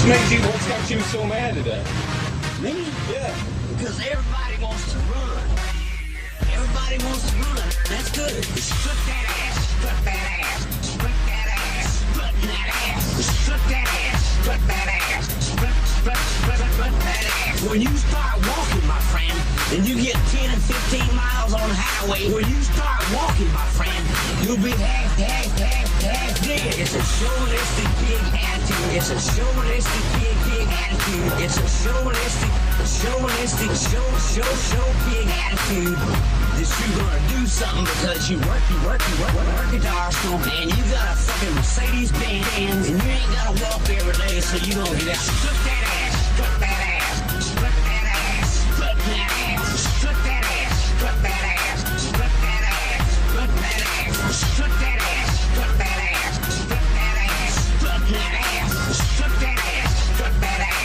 What's got you so mad today? Me? Yeah. Because everybody wants to run. Everybody wants to run. That's good. Strut that ass. Strut that ass. Strut that ass. Strut that ass. Strut that ass. Strut that ass. Strut that ass. When you start walking, my friend, and you get 10 and 15 miles on the highway, when you start walking, my friend, you'll be half dead. It's a chauvinistic pig attitude. It's a chauvinistic pig attitude. It's a chauvinistic pig attitude. That you're gonna do something because you work at Arsenal, and you got a fucking Mercedes-Benz, and you ain't gotta walk every day, so you gonna get out. Strut that ass, strut that ass, strut that ass, strut that ass, strut that ass, strut that ass, strut that ass, strut that ass, strut that ass, strut that ass, strut that ass, strut that ass, strut that ass, strut that ass,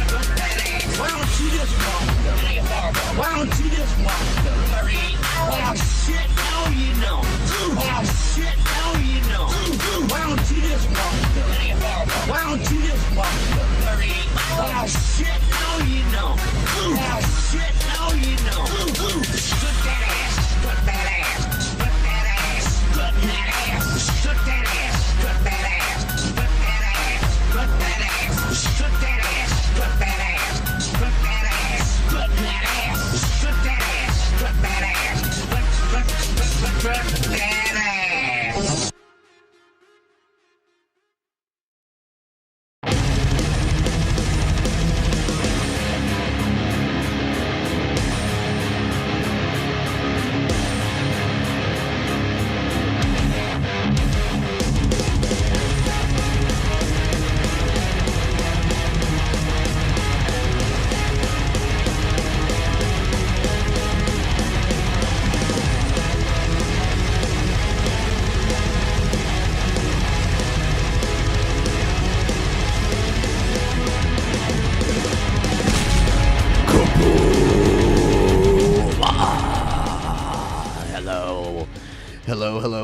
strut that ass. Why don't you just walk? Why don't you just walk? Oh shit, no you don't. Oh shit, no you don't. Why don't you just walk? Why don't you just walk? Oh shit, no you don't. Oh shit, no you don't. Strut that ass, strut that ass, strut that ass, strut that ass, strut that ass, strut that ass, strut that ass, strut that ass, strut that ass, strut that ass, strut that ass, strut that ass, strut that ass, strut that ass, strut that ass.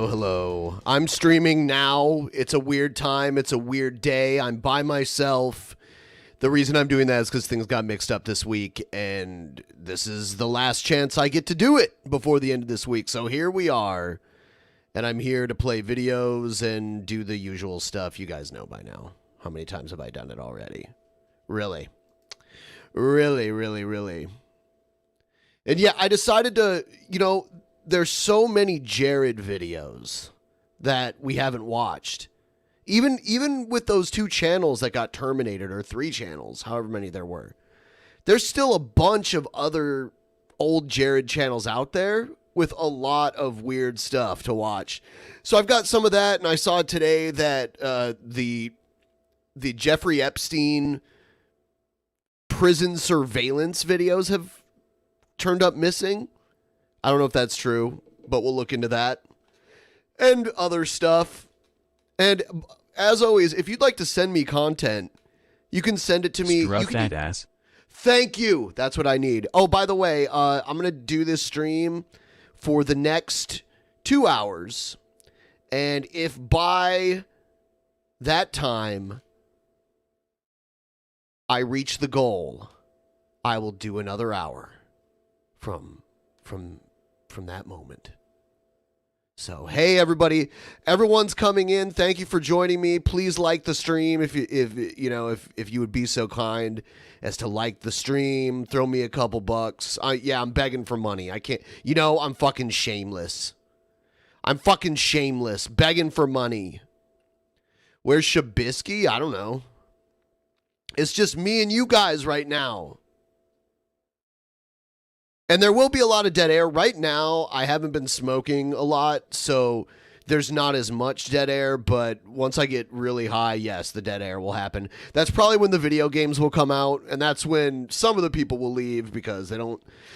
Hello. I'm streaming now. It's a weird time. It's a weird day. I'm by myself. The reason I'm doing that is because things got mixed up this week, and this is the last chance I get to do it before the end of this week. So here we are, and I'm here to play videos and do the usual stuff. You guys know by now. How many times have I done it already? Really. And yeah, I decided to, there's so many Jared videos that we haven't watched. Even with those 2 channels that got terminated, or 3 channels, however many there were. There's still a bunch of other old Jared channels out there with a lot of weird stuff to watch. So I've got some of that, and I saw today that the Jeffrey Epstein prison surveillance videos have turned up missing. I don't know if that's true, but we'll look into that. And other stuff. And as always, if you'd like to send me content, you can send it to me. Strut that ass. Thank you. That's what I need. Oh, by the way, I'm going to do this stream for the next 2 hours. And if by that time I reach the goal, I will do another hour from that moment. So, hey everybody, everyone's coming in. Thank you for joining me. Please like the stream if you would be so kind as to like the stream. Throw me a couple bucks. I'm begging for money. I can't. I'm fucking shameless. Begging for money. Where's Shabisky? I don't know. It's just me and you guys right now. And there will be a lot of dead air. Right now, I haven't been smoking a lot, so there's not as much dead air, but once I get really high, yes, the dead air will happen. That's probably when the video games will come out, and that's when some of the people will leave because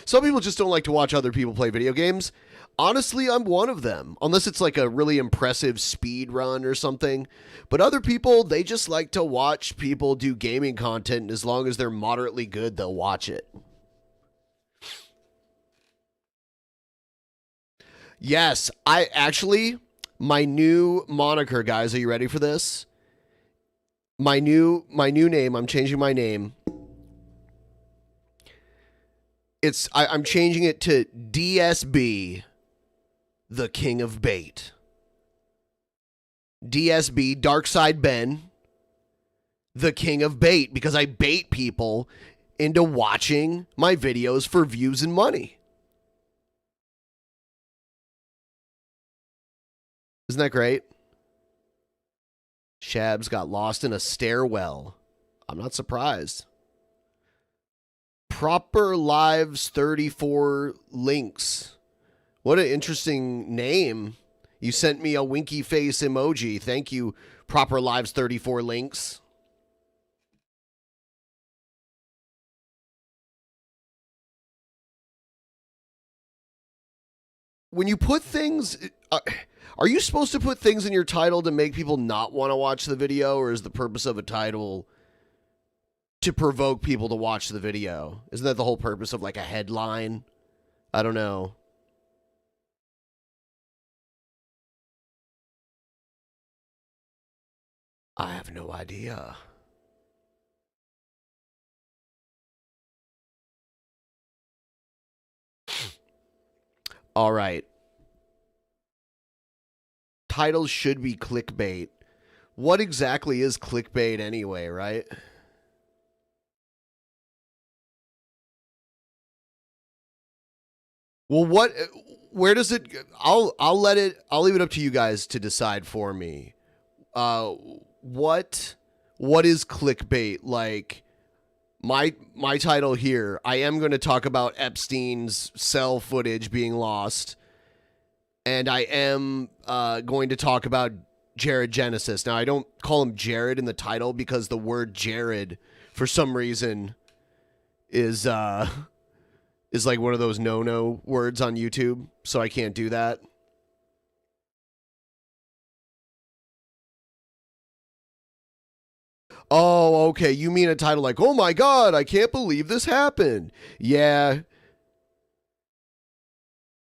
some people just don't like to watch other people play video games. Honestly, I'm one of them, unless it's like a really impressive speed run or something. But other people, they just like to watch people do gaming content, and as long as they're moderately good, they'll watch it. Yes, my new moniker, guys, are you ready for this? My new name, I'm changing my name. I'm changing it to DSB, the King of Bait. DSB, Dark Side Ben, the King of Bait, because I bait people into watching my videos for views and money. Isn't that great? Shabs got lost in a stairwell. I'm not surprised. Proper Lives 34 Links. What an interesting name. You sent me a winky face emoji. Thank you, Proper Lives 34 Links. When you put things... are you supposed to put things in your title to make people not want to watch the video, or is the purpose of a title to provoke people to watch the video? Isn't that the whole purpose of like a headline? I don't know. I have no idea. All right. Titles should be clickbait. What exactly is clickbait anyway, right? Well, where does it, I'll leave it up to you guys to decide for me. What is clickbait? Like, my title here, I am going to talk about Epstein's cell footage being lost, and I am going to talk about Jared Genesis. Now, I don't call him Jared in the title because the word Jared, for some reason, is like one of those no-no words on YouTube, so I can't do that. Oh, okay. You mean a title like, oh my God, I can't believe this happened. Yeah.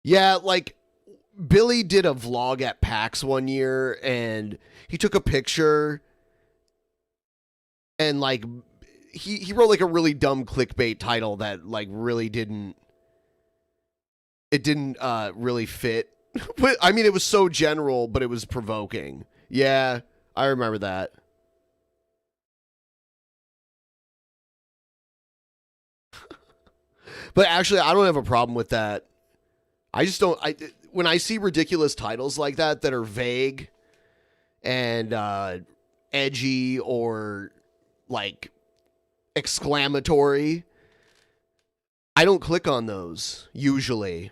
Yeah, like Billy did a vlog at PAX one year and he took a picture and like he wrote like a really dumb clickbait title that like really didn't really fit. But I mean, it was so general, but it was provoking. Yeah, I remember that. But actually, I don't have a problem with that. I just don't. When I see ridiculous titles like that that are vague and edgy or like exclamatory, I don't click on those usually.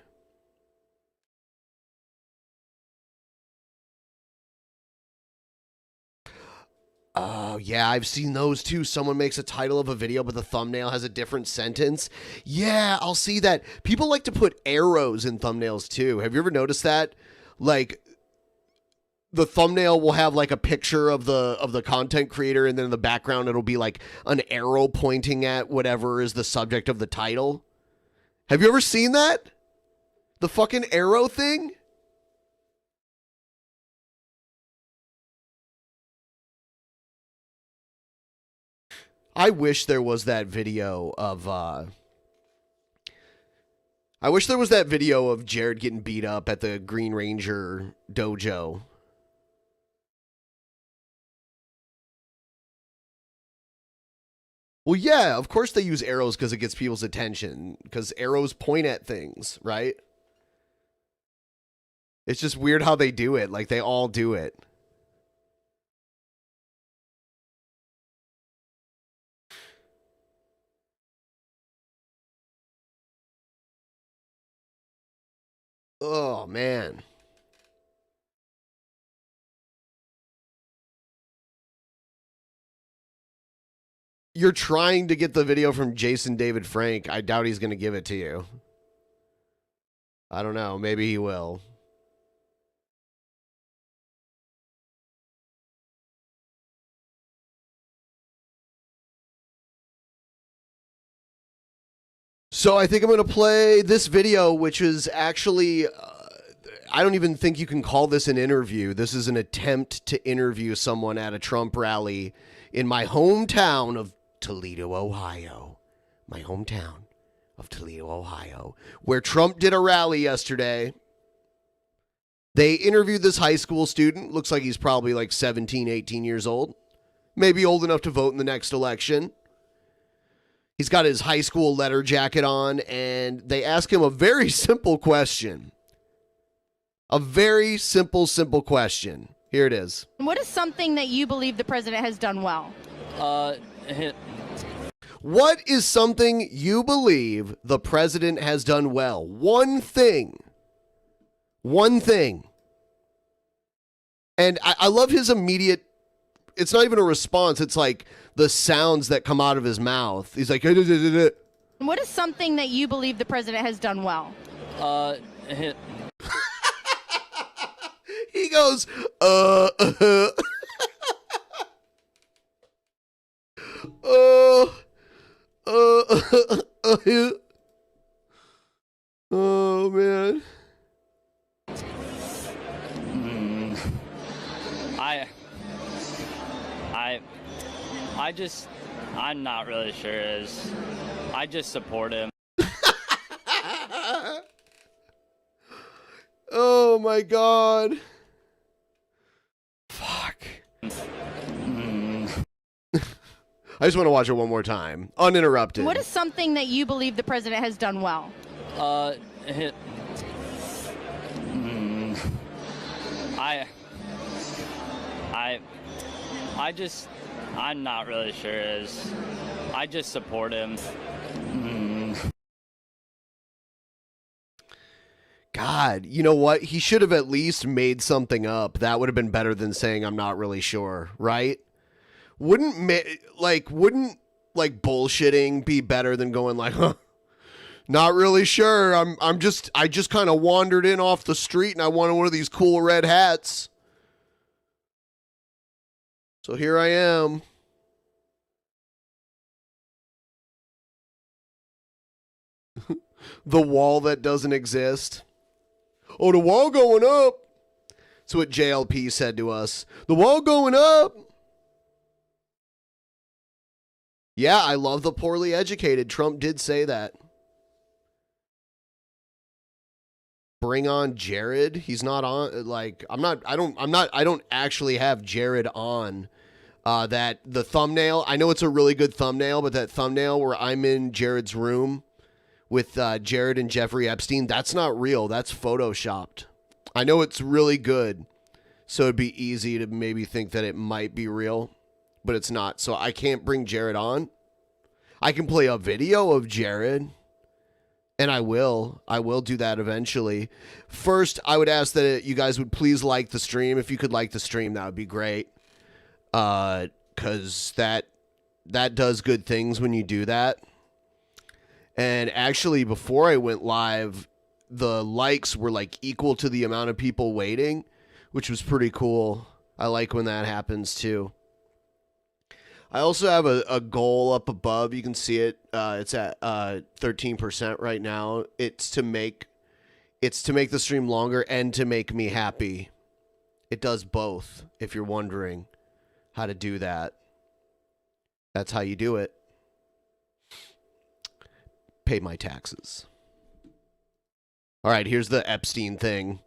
Oh, yeah, I've seen those too. Someone makes a title of a video, but the thumbnail has a different sentence. Yeah, I'll see that. People like to put arrows in thumbnails too. Have you ever noticed that? Like, the thumbnail will have like a picture of the content creator, and then in the background it'll be like an arrow pointing at whatever is the subject of the title. Have you ever seen that? The fucking arrow thing? I wish there was that video of I wish there was that video of Jared getting beat up at the Green Ranger dojo. Well, yeah, of course they use arrows because it gets people's attention. Because arrows point at things, right? It's just weird how they do it. Like, they all do it. Oh, man. You're trying to get the video from Jason David Frank. I doubt he's going to give it to you. I don't know. Maybe he will. So I think I'm going to play this video, which is actually... I don't even think you can call this an interview. This is an attempt to interview someone at a Trump rally in my hometown of Toledo, Ohio. My hometown of Toledo, Ohio, where Trump did a rally yesterday. They interviewed this high school student. Looks like he's probably like 17, 18 years old. Maybe old enough to vote in the next election. He's got his high school letter jacket on, and they ask him a very simple question. A very simple question. Here it is. What is something that you believe the president has done well? What is something you believe the president has done well? One thing. One thing. And I love his immediate, it's not even a response. It's like the sounds that come out of his mouth. He's like, what is something that you believe the president has done well? He goes, oh man. I'm not really sure. I just support him. Oh my God. Fuck. I just want to watch it one more time, uninterrupted. What is something that you believe the president has done well? I'm not really sure. I just support him. God, you know what? He should have at least made something up. That would have been better than saying I'm not really sure, right? Wouldn't bullshitting be better than going like, huh, not really sure. I just kind of wandered in off the street and I wanted one of these cool red hats. So here I am. The wall that doesn't exist. Oh, the wall going up. That's what JLP said to us. The wall going up. Yeah, I love the poorly educated. Trump did say that. Bring on Jared. He's not on. Like, I don't actually have Jared on. That the thumbnail, I know it's a really good thumbnail, but that thumbnail where I'm in Jared's room with Jared and Jeffrey Epstein, that's not real. That's photoshopped. I know it's really good, so it'd be easy to maybe think that it might be real, but it's not. So I can't bring Jared on. I can play a video of Jared, and I will do that eventually. First, I would ask that you guys would please like the stream. If you could like the stream, that would be great. Because that does good things when you do that. And actually, before I went live, the likes were like equal to the amount of people waiting, which was pretty cool. I like when that happens too. I also have a goal up above. You can see it. It's at 13% right now. It's to make the stream longer and to make me happy. It does both, if you're wondering how to do that. That's how you do it. Pay my taxes. All right, here's the Epstein thing.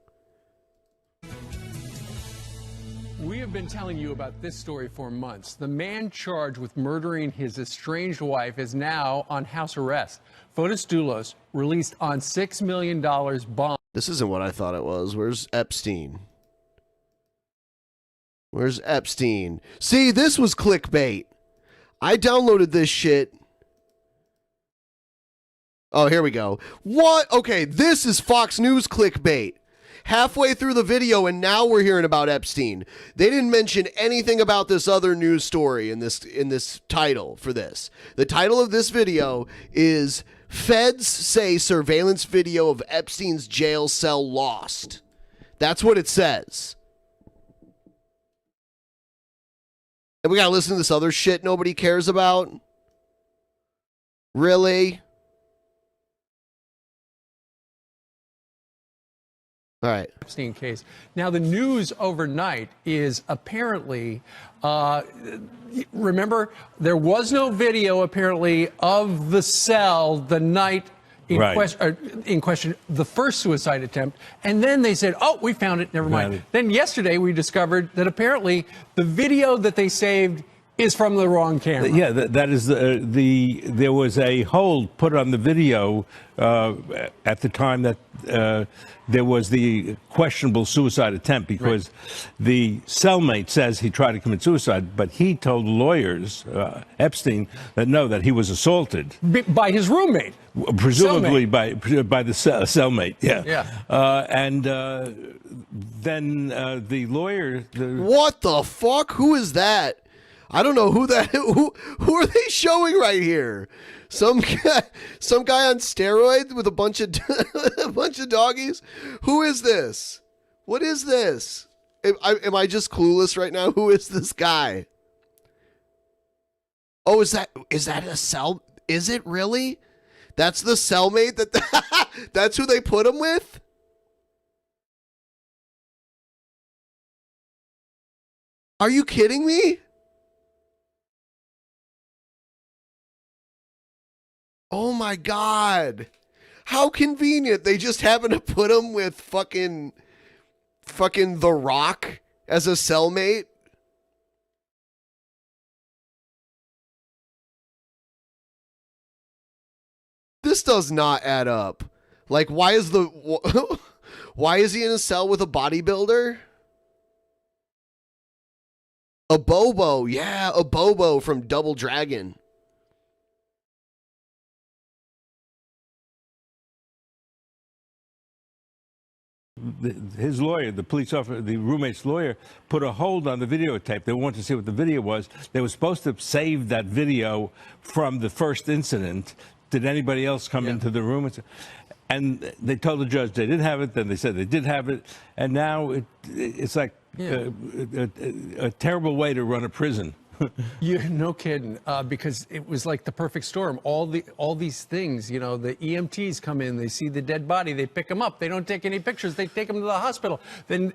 We have been telling you about this story for months. The man charged with murdering his estranged wife is now on house arrest. Fotis Doulos released on $6 million bond. This isn't what I thought it was. Where's Epstein? Where's Epstein? See, this was clickbait. I downloaded this shit. Oh, here we go. What? Okay, this is Fox News clickbait. Halfway through the video, and now we're hearing about Epstein. They didn't mention anything about this other news story in this title for this. The title of this video is Feds Say Surveillance Video of Epstein's Jail Cell Lost. That's what it says. And we gotta listen to this other shit nobody cares about? Really? All right. Epstein case. Now, the news overnight is apparently, remember, there was no video apparently of the cell the night in question, the first suicide attempt. And then they said, oh, we found it. Never mind. Then yesterday we discovered that apparently the video that they saved is from the wrong camera. Yeah, that is there was a hold put on the video at the time that there was the questionable suicide attempt, because the cellmate says he tried to commit suicide, but he told lawyers, Epstein, that he was assaulted by his roommate, presumably by the cellmate. Yeah. And then the lawyer. What the fuck? Who is that? I don't know who that. Who are they showing right here? Some guy on steroids with a bunch of doggies. Who is this? What is this? Am I just clueless right now? Who is this guy? Oh, is that a cell? Is it really? That's the cellmate that's who they put him with? Are you kidding me? Oh my God. How convenient. They just happen to put him with fucking The Rock as a cellmate. This does not add up. Like, why is he in a cell with a bodybuilder? A Bobo. Yeah, a Bobo from Double Dragon. His lawyer, the police officer, the roommate's lawyer, put a hold on the videotape. They wanted to see what the video was. They were supposed to save that video from the first incident. Did anybody else come into the room? And they told the judge they didn't have it. Then they said they did have it. And now it's like a terrible way to run a prison. No kidding, because it was like the perfect storm. All these things, you know, the EMTs come in, they see the dead body, they pick him up, they don't take any pictures, they take him to the hospital. Then,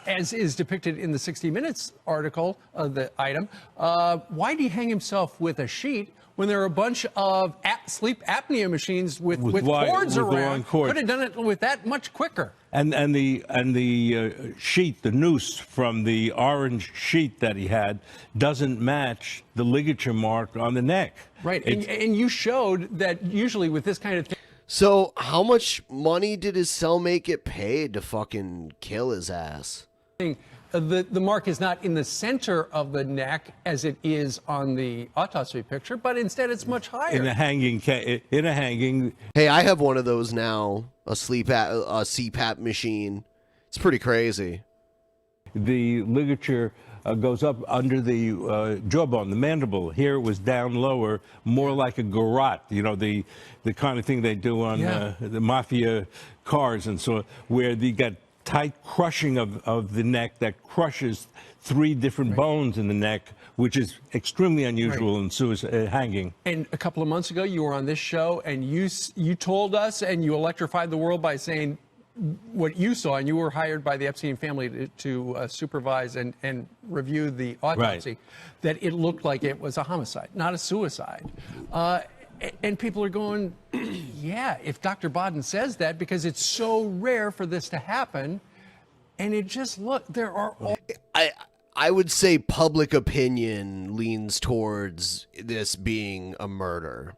as is depicted in the 60 Minutes article of the item, why did he hang himself with a sheet when there are a bunch of sleep apnea machines with cords around? Could have done it with that much quicker. And the sheet, the noose from the orange sheet that he had, doesn't match the ligature mark on the neck. Right, and you showed that usually with this kind of thing. So how much money did his cellmate get paid to fucking kill his ass? The mark is not in the center of the neck as it is on the autopsy picture, but instead it's much higher. In a hanging. Hey, I have one of those now, a CPAP machine. It's pretty crazy. The ligature goes up under the jawbone, the mandible. Here it was down lower, more like a garrote, you know, the kind of thing they do on the mafia cars and so on, where you got tight crushing of the neck that crushes 3 different bones in the neck, which is extremely unusual in suicide hanging. And a couple of months ago, you were on this show, and you told us, and you electrified the world by saying what you saw, and you were hired by the Epstein family to supervise and review the autopsy, that it looked like it was a homicide, not a suicide. And people are going, yeah, if Dr. Bodden says that, because it's so rare for this to happen, and it just, look, there are all... I would say public opinion leans towards this being a murder.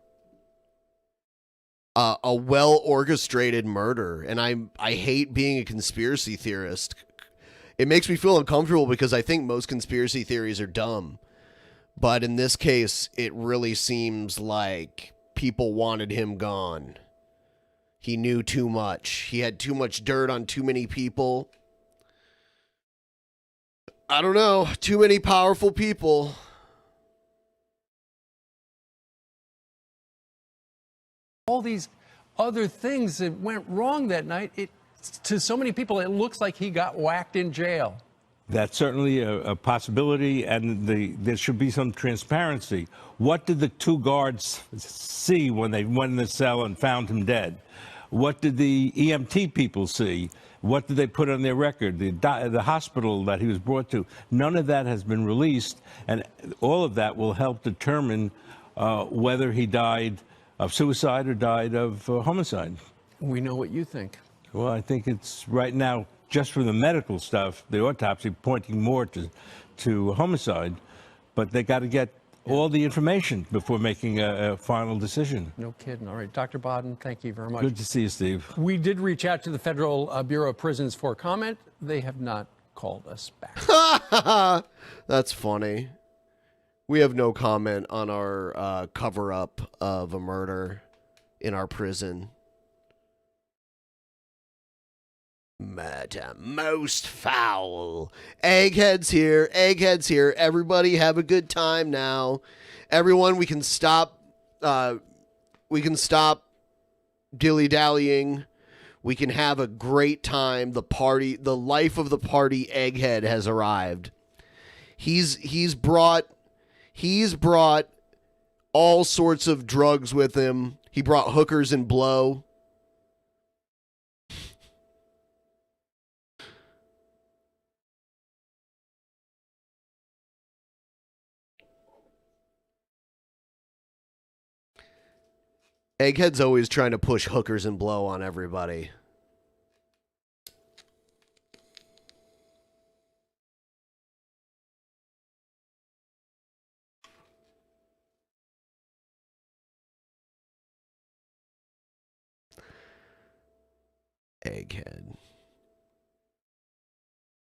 A well-orchestrated murder. And I hate being a conspiracy theorist. It makes me feel uncomfortable because I think most conspiracy theories are dumb. But in this case, it really seems like people wanted him gone. He knew too much. He had too much dirt on too many people. I don't know. Too many powerful people. All these other things that went wrong that night, to so many people, it looks like he got whacked in jail. That's certainly a possibility, and there should be some transparency. What did the 2 guards see when they went in the cell and found him dead? What did the EMT people see? What did they put on their record? The hospital that he was brought to, none of that has been released, and all of that will help determine whether he died of suicide or died of homicide. We know what you think. Well, I think it's right now, just from the medical stuff, the autopsy pointing more to homicide, but they got to get all the information before making a final decision. No kidding. All right, Dr. Bodden, thank you very much. Good to see you, Steve. We did reach out to the Federal Bureau of Prisons for comment. They have not called us back. That's funny. We have no comment on our cover-up of a murder in our prison. Murder most foul. Egghead's here. Egghead's here. Everybody have a good time now. Everyone, we can stop dilly-dallying. We can have a great time. The party, the life of the party, Egghead has arrived. He's brought all sorts of drugs with him. He brought hookers and blow. Egghead's always trying to push hookers and blow on everybody. Egghead.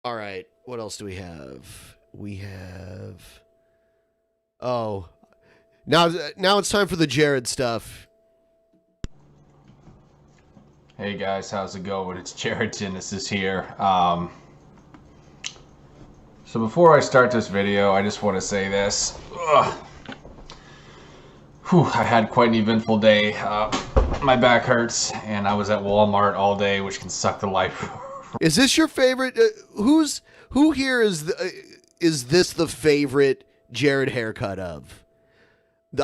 All right, what else do we have? We have... Oh. Now it's time for the Jared stuff. Hey guys, how's it going? It's Jared Genesis here. So before I start this video, I just want to say this. I had quite an eventful day. My back hurts, and I was at Walmart all day, which can suck the life. Is this your favorite? Who here is this the favorite Jared haircut of?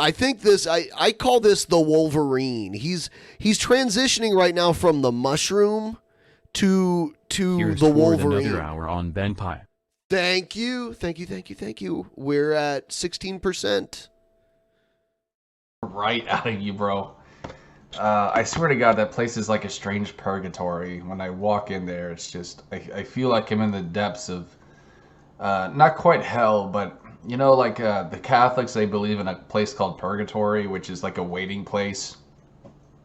I think this. I call this the Wolverine. He's transitioning right now from the mushroom to Here's the Wolverine. Another hour on BENPAI. Thank you. We're at 16%. Right out of you, bro. I swear to God, that place is like a strange purgatory. When I walk in there, it's just I feel like I'm in the depths of not quite hell, but you know, like the Catholics, they believe in a place called purgatory, which is like a waiting place,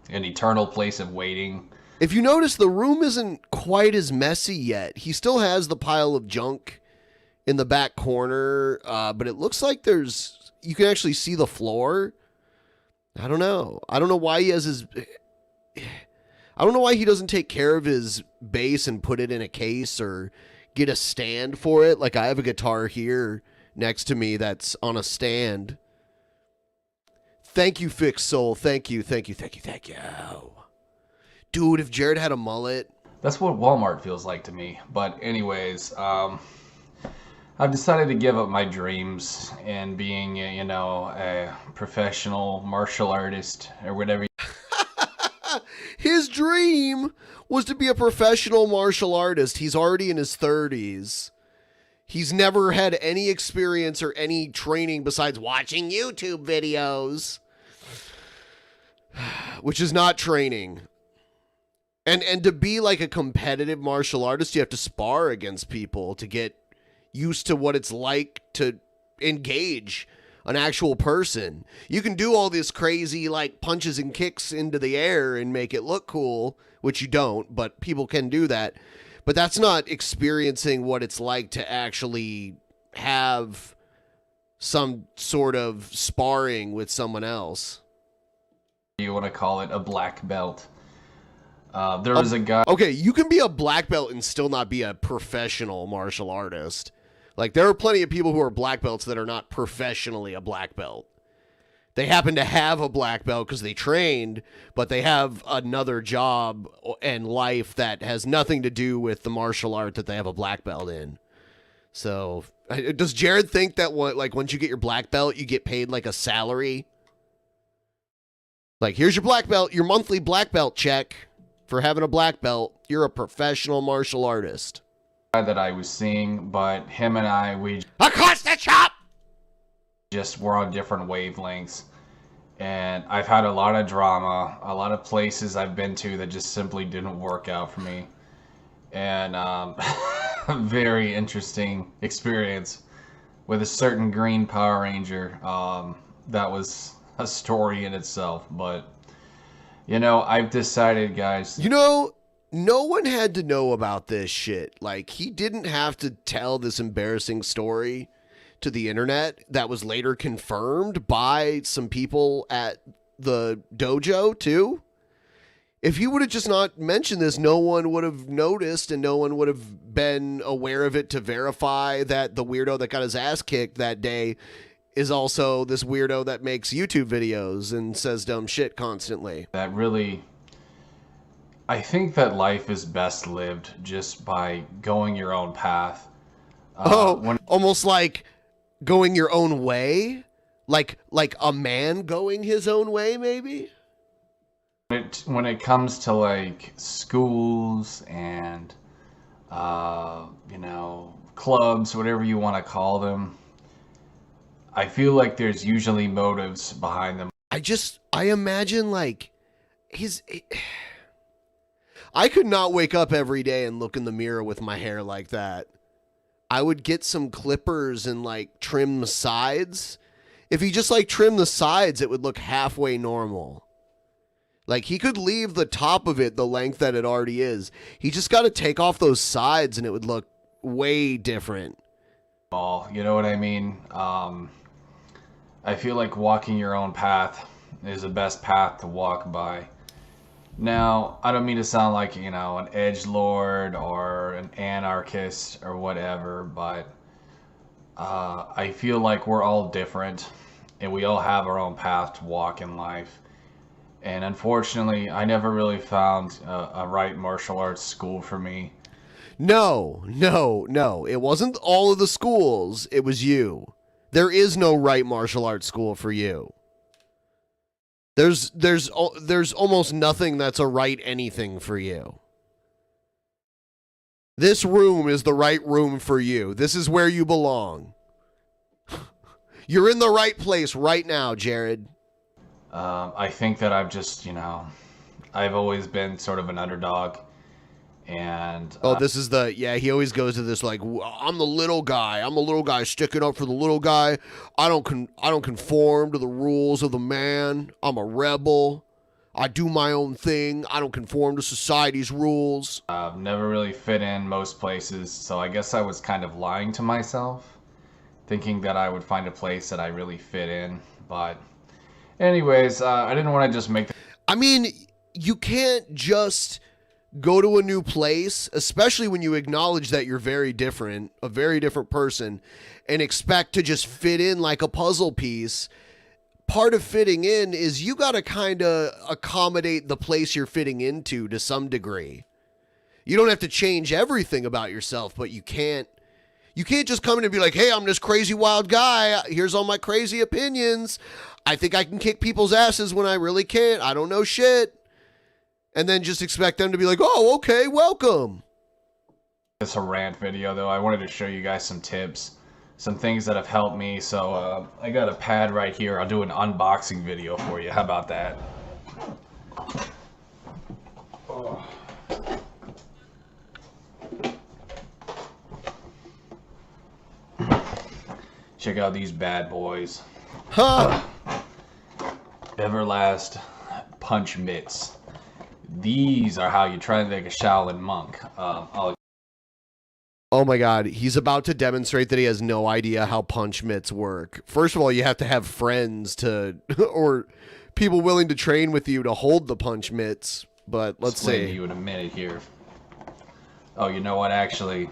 an eternal place of waiting. If you notice, the room isn't quite as messy yet. He still has the pile of junk in the back corner, but it looks like you can actually see the floor. I don't know why he has his... I don't know why he doesn't take care of his bass and put it in a case or get a stand for it. Like I have a guitar here next to me that's on a stand. Thank you, Fix Soul. Thank you. Dude, if Jared had a mullet. That's what Walmart feels like to me. But anyways, I've decided to give up my dreams and being, you know, a professional martial artist or whatever. His dream was to be a professional martial artist. He's already in his 30s. He's never had any experience or any training besides watching YouTube videos, which is not training. And to be like a competitive martial artist, you have to spar against people to get used to what it's like to engage an actual person. You can do all this crazy like punches and kicks into the air and make it look cool, which you don't, but people can do that. But that's not experiencing what it's like to actually have some sort of sparring with someone else. You want to call it a black belt. There was a guy... Okay, you can be a black belt and still not be a professional martial artist. Like, there are plenty of people who are black belts that are not professionally a black belt. They happen to have a black belt because they trained, but they have another job and life that has nothing to do with the martial art that they have a black belt in. So, does Jared think that once you get your black belt, you get paid like a salary? Like, here's your black belt, your monthly black belt check. For having a black belt, you're a professional martial artist. That I was seeing, but him and we across the shop just were on different wavelengths. And I've had a lot of drama, a lot of places I've been to that just simply didn't work out for me. And a very interesting experience with a certain green Power Ranger. That was a story in itself. But, you know, I've decided, guys. You know, no one had to know about this shit. Like, he didn't have to tell this embarrassing story to the internet that was later confirmed by some people at the dojo, too. If he would have just not mentioned this, no one would have noticed and no one would have been aware of it to verify that the weirdo that got his ass kicked that day is also this weirdo that makes YouTube videos and says dumb shit constantly. That really, I think that life is best lived just by going your own path. Almost like going your own way? Like a man going his own way, maybe? When it comes to like schools and you know, clubs, whatever you want to call them, I feel like there's usually motives behind them. I imagine like I could not wake up every day and look in the mirror with my hair like that. I would get some clippers and like trim the sides. If he just like trimmed the sides, it would look halfway normal. Like, he could leave the top of it the length that it already is. He just got to take off those sides and it would look way different. You know what I mean? I feel like walking your own path is the best path to walk by. Now, I don't mean to sound like, you know, an edgelord or an anarchist or whatever, but I feel like we're all different and we all have our own path to walk in life. And unfortunately, I never really found a right martial arts school for me. No. It wasn't all of the schools. It was you. There is no right martial arts school for you. There's almost nothing that's a right anything for you. This room is the right room for you. This is where you belong. You're in the right place right now, Jared. I think that I've just, you know, I've always been sort of an underdog. And this is he always goes to this like, I'm the little guy. I'm a little guy sticking up for the little guy. I don't conform to the rules of the man. I'm a rebel. I do my own thing. I don't conform to society's rules. I've never really fit in most places, so I guess I was kind of lying to myself, thinking that I would find a place that I really fit in. But anyways, I didn't want to just make I mean, you can't just go to a new place, especially when you acknowledge that you're very different, a very different person, and expect to just fit in like a puzzle piece. Part of fitting in is you got to kind of accommodate the place you're fitting into to some degree. You don't have to change everything about yourself, but you can't just come in and be like, hey, I'm this crazy wild guy. Here's all my crazy opinions. I think I can kick people's asses when I really can't. I don't know shit. And then just expect them to be like, oh, okay, welcome. It's a rant video, though. I wanted to show you guys some tips, some things that have helped me. So I got a pad right here. I'll do an unboxing video for you. How about that? Oh. Check out these bad boys. Huh. Everlast punch mitts. These are how you try to make a Shaolin monk. Oh my God, he's about to demonstrate that he has no idea how punch mitts work. First of all, you have to have friends or people willing to train with you to hold the punch mitts. But let's explain see. to you in a minute here. Oh, you know what? Actually,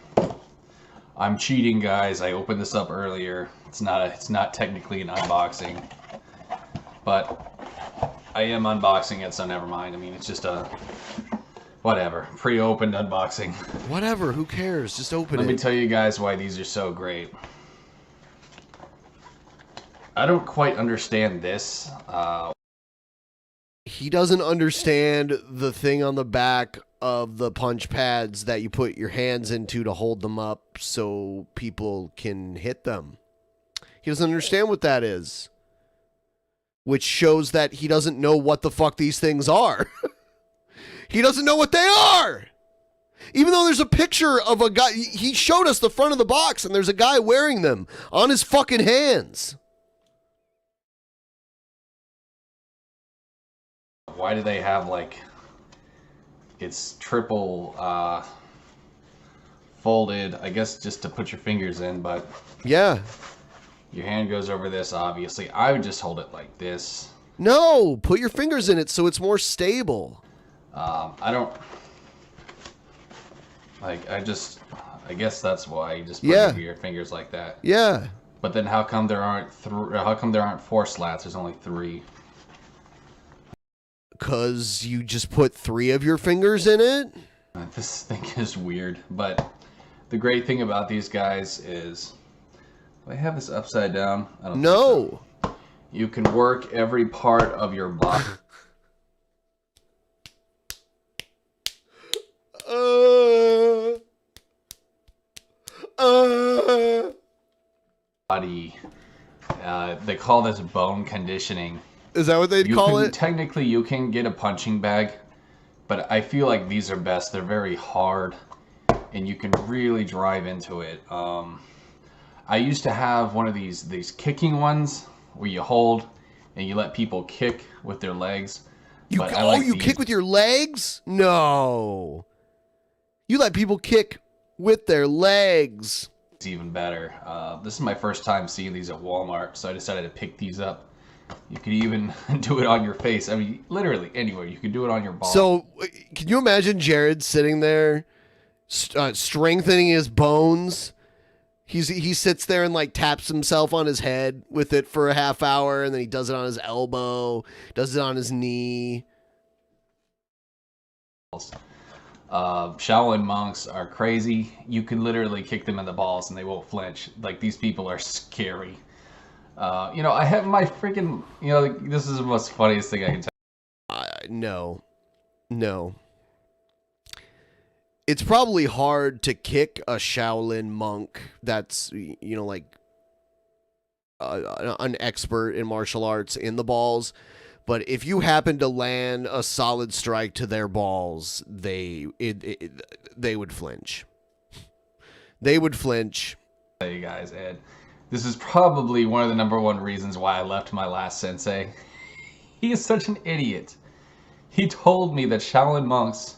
I'm cheating, guys. I opened this up earlier. It's not technically an unboxing, but I am unboxing it, so never mind. I mean, it's just a whatever, pre-opened unboxing. Whatever, who cares? Just open it. Let me tell you guys why these are so great. I don't quite understand this. He doesn't understand the thing on the back of the punch pads that you put your hands into to hold them up so people can hit them. He doesn't understand what that is. Which shows that he doesn't know what the fuck these things are. He doesn't know what they are. Even though there's a picture of a guy, he showed us the front of the box and there's a guy wearing them on his fucking hands. Why do they have like, it's triple folded, I guess just to put your fingers in, but yeah. Your hand goes over this, obviously. I would just hold it like this. No, put your fingers in it so it's more stable. I don't... Like, I guess that's why you just put your fingers like that. Yeah. But then how come there aren't 4 slats? There's only 3. 'Cause you just put 3 of your fingers in it? This thing is weird, but the great thing about these guys is... Do I have this upside down? I don't know. So. You can work every part of your body. They call this bone conditioning. Is that what they'd call it? Technically, you can get a punching bag, but I feel like these are best. They're very hard, and you can really drive into it. I used to have one of these kicking ones where you hold and you let people kick with their legs. You kick with your legs? No. You let people kick with their legs. It's even better. This is my first time seeing these at Walmart, so I decided to pick these up. You could even do it on your face. I mean, literally anywhere. You could do it on your balls. So, can you imagine Jared sitting there, strengthening his bones? He sits there and like taps himself on his head with it for a half hour, and then he does it on his elbow, does it on his knee. Shaolin monks are crazy. You can literally kick them in the balls and they won't flinch. Like, these people are scary. I have my freaking, this is the most funniest thing I can tell. No. It's probably hard to kick a Shaolin monk that's, like an expert in martial arts in the balls. But if you happen to land a solid strike to their balls, they would flinch. They would flinch. Hey guys, Ed, this is probably one of the #1 reasons why I left my last sensei. He is such an idiot. He told me that Shaolin monks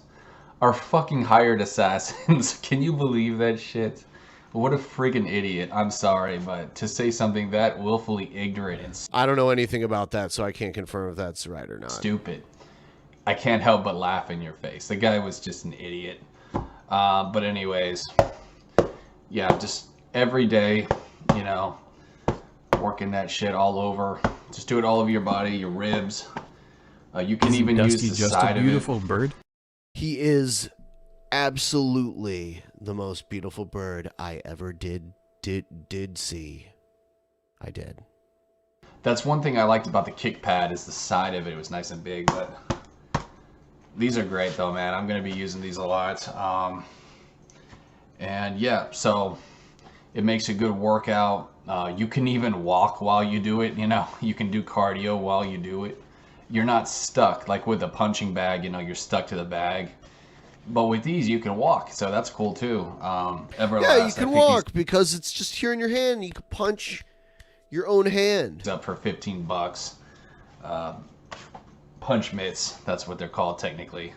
are fucking hired assassins. Can you believe that shit? What a freaking idiot. I'm sorry, but to say something that willfully ignorant and I don't know anything about that, so I can't confirm if that's right or not. Stupid. I can't help but laugh in your face. The guy was just an idiot. But anyways, yeah, just every day, working that shit all over. Just do it all over your body, your ribs. You can even use the side of it. Beautiful bird. He is absolutely the most beautiful bird I ever did see. I did. That's one thing I liked about the kick pad is the side of it. It was nice and big, but these are great though, man. I'm going to be using these a lot. And yeah, so it makes a good workout. You can even walk while you do it, you can do cardio while you do it. You're not stuck like with a punching bag, you're stuck to the bag. But with these, you can walk, so that's cool too. Yeah, you can walk because it's just here in your hand. You can punch your own hand. Up for $15. Punch mitts, that's what they're called technically.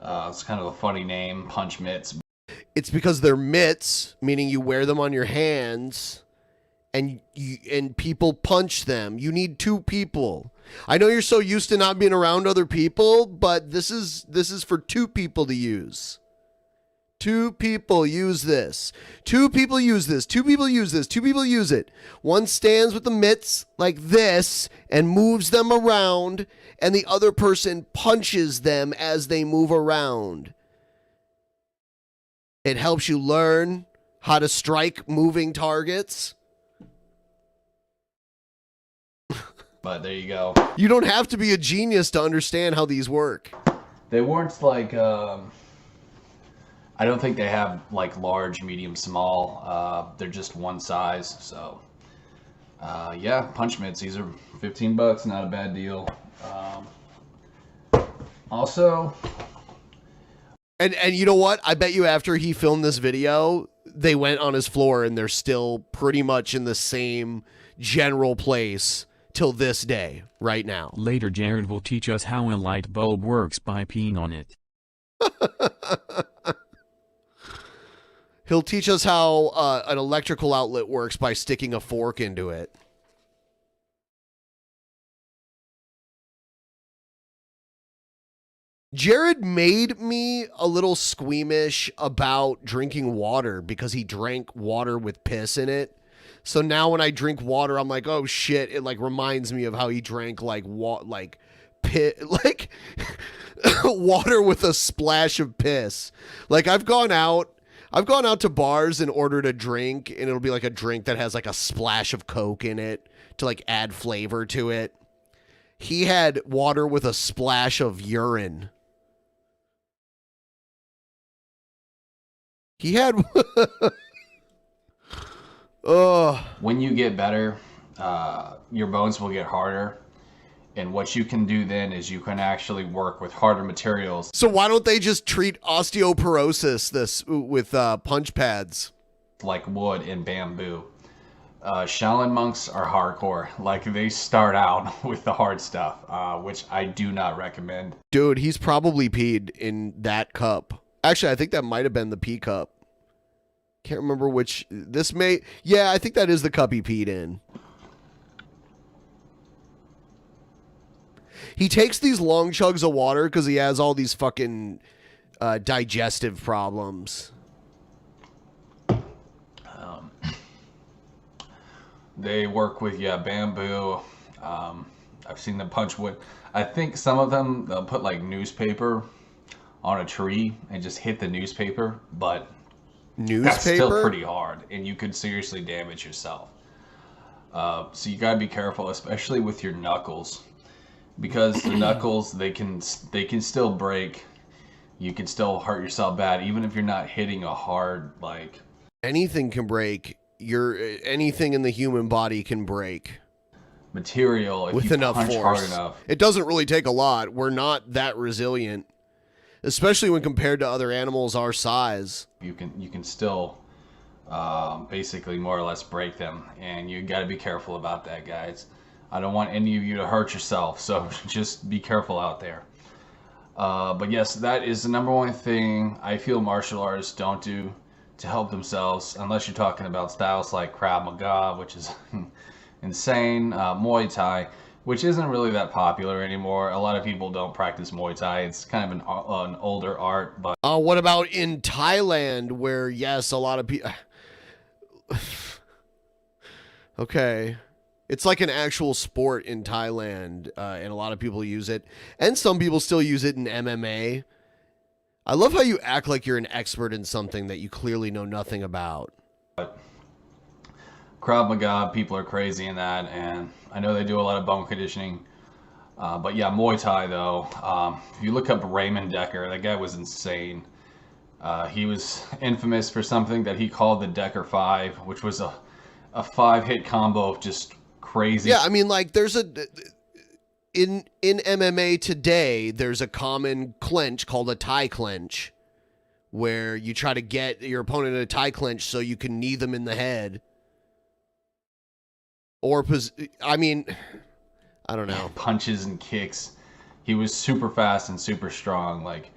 It's kind of a funny name, punch mitts. It's because they're mitts, meaning you wear them on your hands, and people punch them. You need 2 people. I know you're so used to not being around other people, but this is for 2 people to use. 2 people use this. 2 people use this. 2 people use this. 2 people use it. One stands with the mitts like this and moves them around, and the other person punches them as they move around. It helps you learn how to strike moving targets. But there you go. You don't have to be a genius to understand how these work. They weren't like, I don't think they have like large, medium, small. They're just one size. So, yeah, punch mitts. These are $15. Not a bad deal. Also, and you know what? I bet you after he filmed this video, they went on his floor and they're still pretty much in the same general place till this day, right now. Later Jared will teach us how a light bulb works by peeing on it. He'll teach us how an electrical outlet works by sticking a fork into it. Jared made me a little squeamish about drinking water because he drank water with piss in it. So now when I drink water, I'm like, oh shit! It like reminds me of how he drank like water with a splash of piss. Like I've gone out to bars and ordered a drink, and it'll be like a drink that has like a splash of Coke in it to like add flavor to it. He had water with a splash of urine. He had. when you get better, your bones will get harder. And what you can do then is you can actually work with harder materials. So why don't they just treat osteoporosis with punch pads? Like wood and bamboo. Shaolin monks are hardcore. Like they start out with the hard stuff, which I do not recommend. Dude, he's probably peed in that cup. Actually, I think that might have been the pee cup. Can't remember which. Yeah, I think that is the cup he peed in. He takes these long chugs of water because he has all these fucking digestive problems. They work with, bamboo. I've seen them punch wood. I think some of them, they'll put like newspaper on a tree and just hit the newspaper, but that's still pretty hard, and you could seriously damage yourself. So you gotta be careful, especially with your knuckles, because the knuckles they can still break. You can still hurt yourself bad, even if you're not hitting a hard like. Anything can break. Anything in the human body can break. Material if with you enough punch force. hard enough. It doesn't really take a lot. We're not that resilient, especially when compared to other animals our size. You can still basically more or less break them, and you got to be careful about that, guys. I don't want any of you to hurt yourself, so just be careful out there. But yes, that is the number one thing I feel martial artists don't do to help themselves, unless you're talking about styles like Krav Maga, which is insane, Muay Thai, which isn't really that popular anymore. A lot of people don't practice Muay Thai. It's kind of an older art. But what about in Thailand, where yes, a lot of people. Okay, it's like an actual sport in Thailand, and a lot of people use it, and some people still use it in MMA. I love how you act like you're an expert in something that you clearly know nothing about. Krav Maga, people are crazy in that, and I know they do a lot of bone conditioning. But yeah, Muay Thai though, if you look up Raymond Decker, that guy was insane. He was infamous for something that he called the Decker 5, which was a 5-hit combo of just crazy. Yeah, I mean, like there's in MMA today, there's a common clinch called a Thai clinch, where you try to get your opponent in a Thai clinch so you can knee them in the head. Or, I mean, I don't know. Punches and kicks. He was super fast and super strong. Like,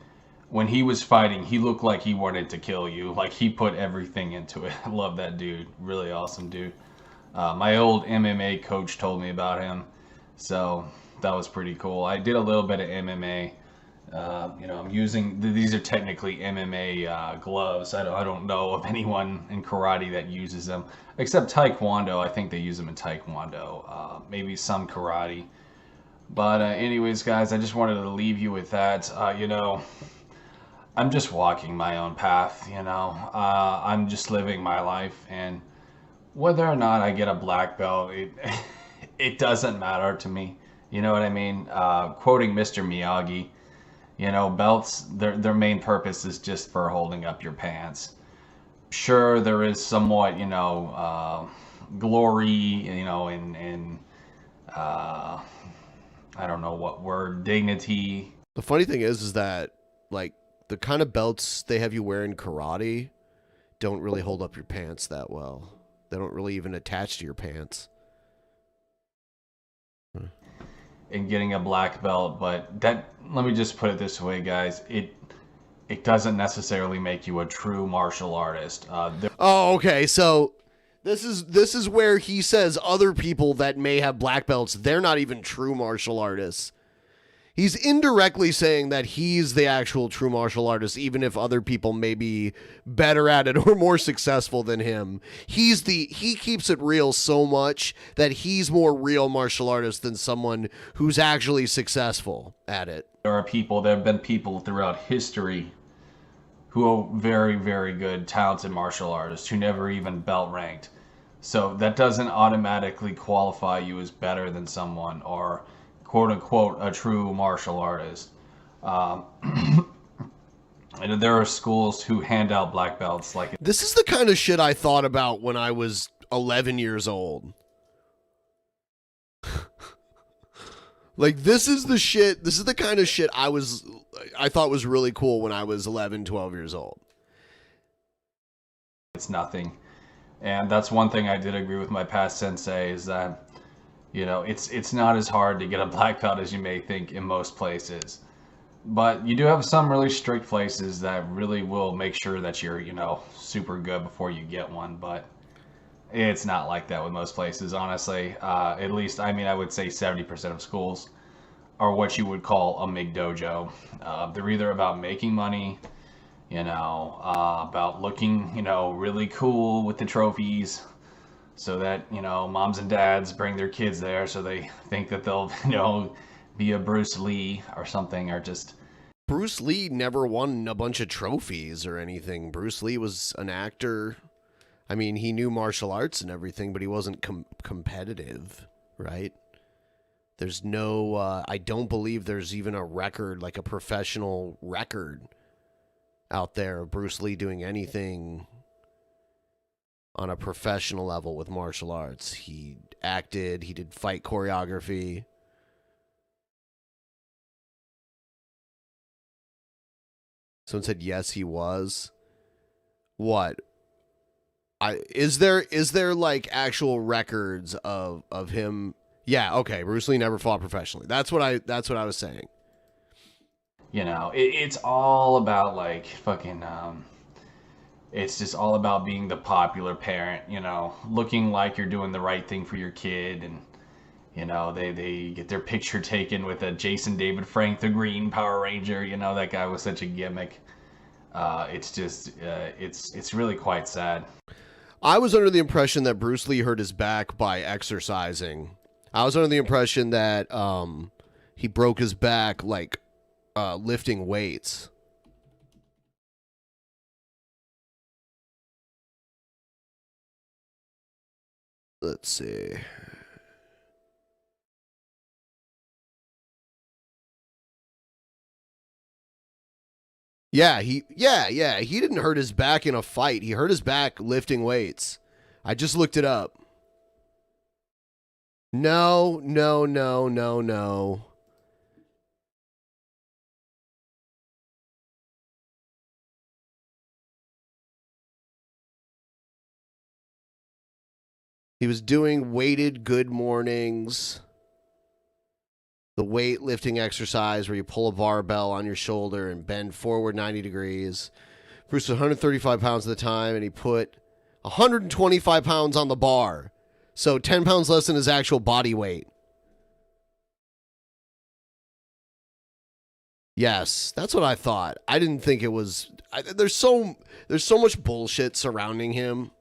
when he was fighting, he looked like he wanted to kill you. Like, he put everything into it. I love that dude. Really awesome dude. My old MMA coach told me about him. So, that was pretty cool. I did a little bit of MMA. I'm using, these are technically MMA gloves. I don't know of anyone in karate that uses them, except Taekwondo. I think they use them in Taekwondo, maybe some karate. But anyways, guys, I just wanted to leave you with that. I'm just walking my own path, I'm just living my life, and whether or not I get a black belt, it doesn't matter to me. You know what I mean? Quoting Mr. Miyagi, you know, belts, their main purpose is just for holding up your pants. Sure, there is somewhat, you know, glory, you know, in uh, I don't know what word, dignity. The funny thing is that like the kind of belts they have you wear in karate don't really hold up your pants that well. They don't really even attach to your pants. In getting a black belt, but that, let me just put it this way, guys, it doesn't necessarily make you a true martial artist. Oh, okay. So this is where he says other people that may have black belts, they're not even true martial artists. He's indirectly saying that he's the actual true martial artist, even if other people may be better at it or more successful than him. He keeps it real so much that he's more real martial artist than someone who's actually successful at it. There have been people throughout history who are very, very good, talented martial artists who never even belt ranked. So that doesn't automatically qualify you as better than someone or quote unquote a true martial artist. And there are schools who hand out black belts like This is the kind of shit I thought about when I was 11 years old. Like this is the kind of shit I thought was really cool when I was 11, 12 years old. it's nothing. And that's one thing I did agree with my past sensei is that, you know, it's not as hard to get a black belt as you may think in most places. But you do have some really strict places that really will make sure that you're, you know, super good before you get one. But it's not like that with most places, honestly. At least, I mean, I would say 70% of schools are what you would call a MIG dojo. They're either about making money, you know, about looking, you know, really cool with the trophies, so that, you know, moms and dads bring their kids there so they think that they'll, you know, be a Bruce Lee or something, or just... Bruce Lee never won a bunch of trophies or anything. Bruce Lee was an actor. I mean, he knew martial arts and everything, but he wasn't competitive, right? There's no, I don't believe there's even a record, like a professional record out there of Bruce Lee doing anything on a professional level with martial arts. He acted, he did fight choreography. Someone said yes, he was. What? Is there like actual records of him? Yeah, okay. Bruce Lee never fought professionally. That's what I was saying. You know, it's all about like fucking it's just all about being the popular parent, you know, looking like you're doing the right thing for your kid. And you know, they get their picture taken with a Jason David Frank the Green Power Ranger. You know, that guy was such a gimmick. It's just it's really quite sad. I was under the impression that Bruce Lee hurt his back by exercising. I was under the impression that he broke his back like lifting weights. Let's see. Yeah, he didn't hurt his back in a fight. He hurt his back lifting weights. I just looked it up. No. He was doing weighted good mornings. The weightlifting exercise where you pull a barbell on your shoulder and bend forward 90 degrees. Bruce was 135 pounds at the time, and he put 125 pounds on the bar. So 10 pounds less than his actual body weight. Yes, that's what I thought. I didn't think it was... There's so much bullshit surrounding him.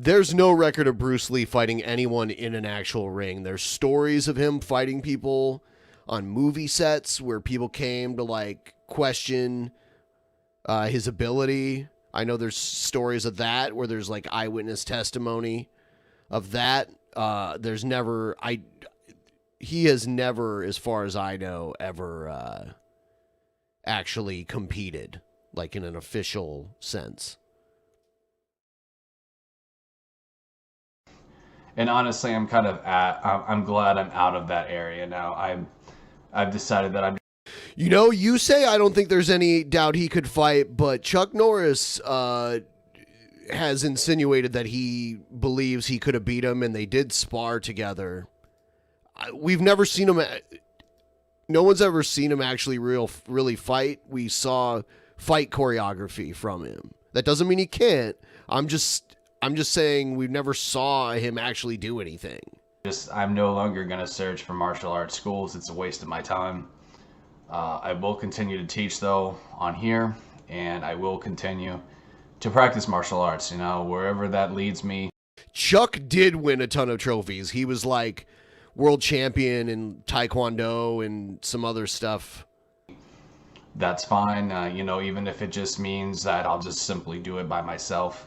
There's no record of Bruce Lee fighting anyone in an actual ring. There's stories of him fighting people on movie sets where people came to like question his ability. I know there's stories of that where there's like eyewitness testimony of that. He has never, as far as I know, ever actually competed like in an official sense. And honestly, I'm kind of I'm glad I'm out of that area now. I've decided that I'm. You know, you say I don't think there's any doubt he could fight, but Chuck Norris has insinuated that he believes he could have beat him, and they did spar together. We've never seen him. No one's ever seen him actually really fight. We saw fight choreography from him. That doesn't mean he can't. I'm just saying we've never saw him actually do anything. I'm no longer going to search for martial arts schools. It's a waste of my time. I will continue to teach, though, on here, and I will continue to practice martial arts, you know, wherever that leads me. Chuck did win a ton of trophies. He was like world champion in Taekwondo and some other stuff. That's fine. You know, even if it just means that I'll just simply do it by myself.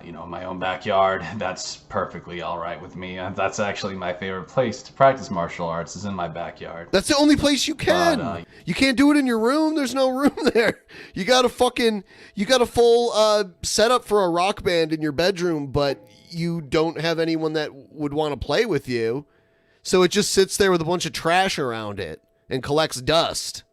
You know, my own backyard, that's perfectly all right with me. That's actually my favorite place to practice martial arts, is in my backyard. That's the only place you can. You can't do it in your room. There's no room there. You got a full setup for a rock band in your bedroom, but you don't have anyone that would want to play with you. So it just sits there with a bunch of trash around it and collects dust.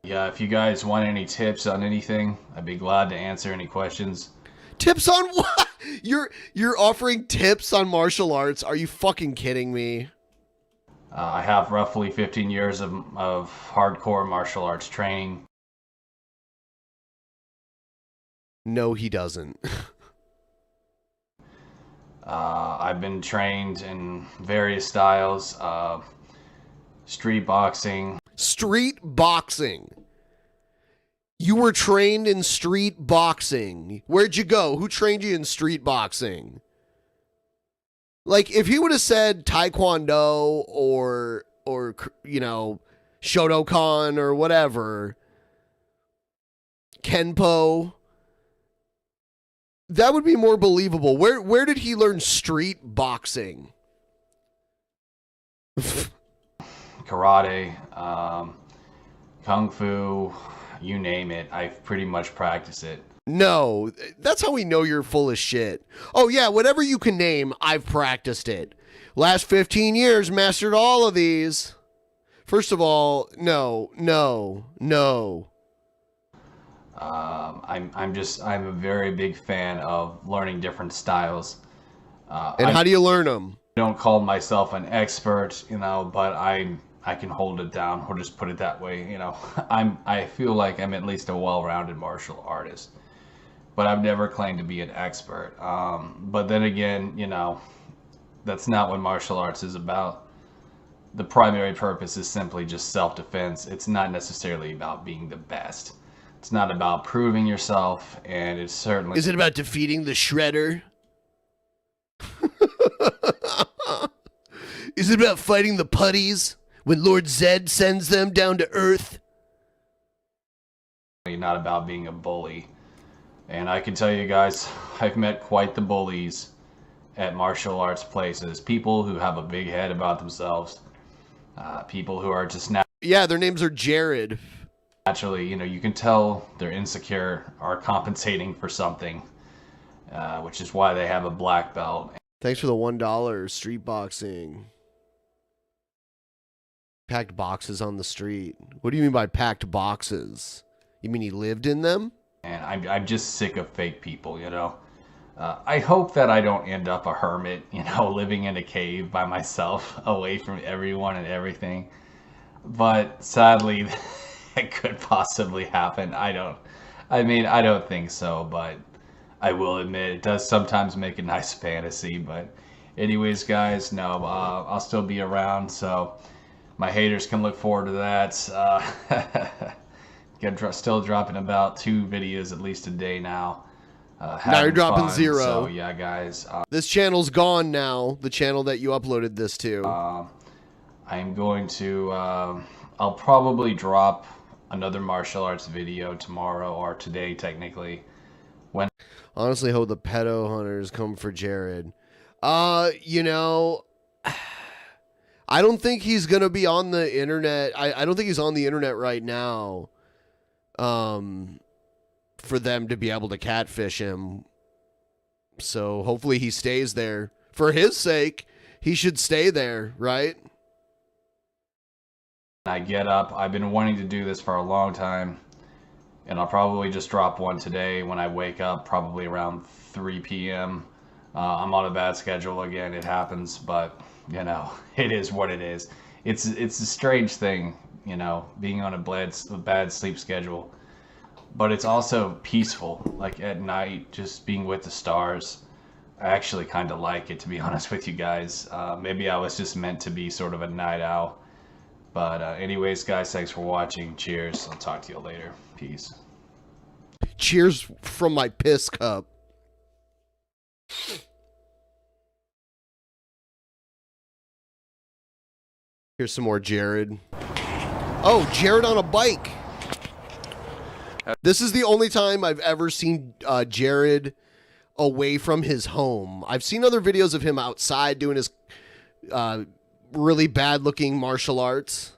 Yeah, if you guys want any tips on anything, I'd be glad to answer any questions. Tips on what? You're offering tips on martial arts? Are you fucking kidding me? I have roughly 15 years of hardcore martial arts training. No, he doesn't. I've been trained in various styles. Street boxing. Street boxing. You were trained in street boxing. Where'd you go? Who trained you in street boxing? Like, if he would have said Taekwondo or you know, Shotokan or whatever, Kenpo, that would be more believable. Where did he learn street boxing? Karate, Kung Fu, you name it. I've pretty much practiced it. No, that's how we know you're full of shit. Oh yeah, whatever you can name, I've practiced it. Last 15 years, mastered all of these. First of all, no. I'm a very big fan of learning different styles. And how do you learn them? I don't call myself an expert, you know, but I can hold it down. We'll just put it that way. You know, I feel like I'm at least a well-rounded martial artist, but I've never claimed to be an expert. But then again, you know, that's not what martial arts is about. The primary purpose is simply just self-defense. It's not necessarily about being the best. It's not about proving yourself, and it's certainly... Is it about defeating the Shredder? Is it about fighting the putties when Lord Zed sends them down to Earth? Not about being a bully. And I can tell you guys, I've met quite the bullies at martial arts places. People who have a big head about themselves. People who are just yeah, their names are Jared. Naturally, you know, you can tell they're insecure or compensating for something, which is why they have a black belt. Thanks for the $1 street boxing. Packed boxes on the street. What do you mean by packed boxes? You mean he lived in them? And I'm just sick of fake people, you know. I hope that I don't end up a hermit, you know, living in a cave by myself, away from everyone and everything. But sadly, it could possibly happen. I don't think so, but I will admit it does sometimes make a nice fantasy. But anyways, guys, no, I'll still be around, so my haters can look forward to that. Still dropping about 2 videos at least a day now. Now you're having dropping fun. 0. So yeah, guys. This channel's gone now. The channel that you uploaded this to. I'm going to. I'll probably drop another martial arts video tomorrow or today, technically. When honestly, hope the pedo hunters come for Jared. You know, I don't think he's gonna be on the internet. I don't think he's on the internet right now. For them to be able to catfish him. So hopefully he stays there. For his sake, he should stay there, right? I get up, I've been wanting to do this for a long time, and I'll probably just drop one today when I wake up, probably around 3 p.m. I'm on a bad schedule again. It happens, but you know, it is what it is. It's a strange thing, you know, being on a bad sleep schedule. But it's also peaceful, like at night, just being with the stars. I actually kind of like it, to be honest with you guys. Maybe I was just meant to be sort of a night owl. But anyways, guys, thanks for watching. Cheers. I'll talk to you later. Peace. Cheers from my piss cup. Here's some more Jared. Oh, Jared on a bike. This is the only time I've ever seen Jared away from his home. I've seen other videos of him outside doing his really bad looking martial arts.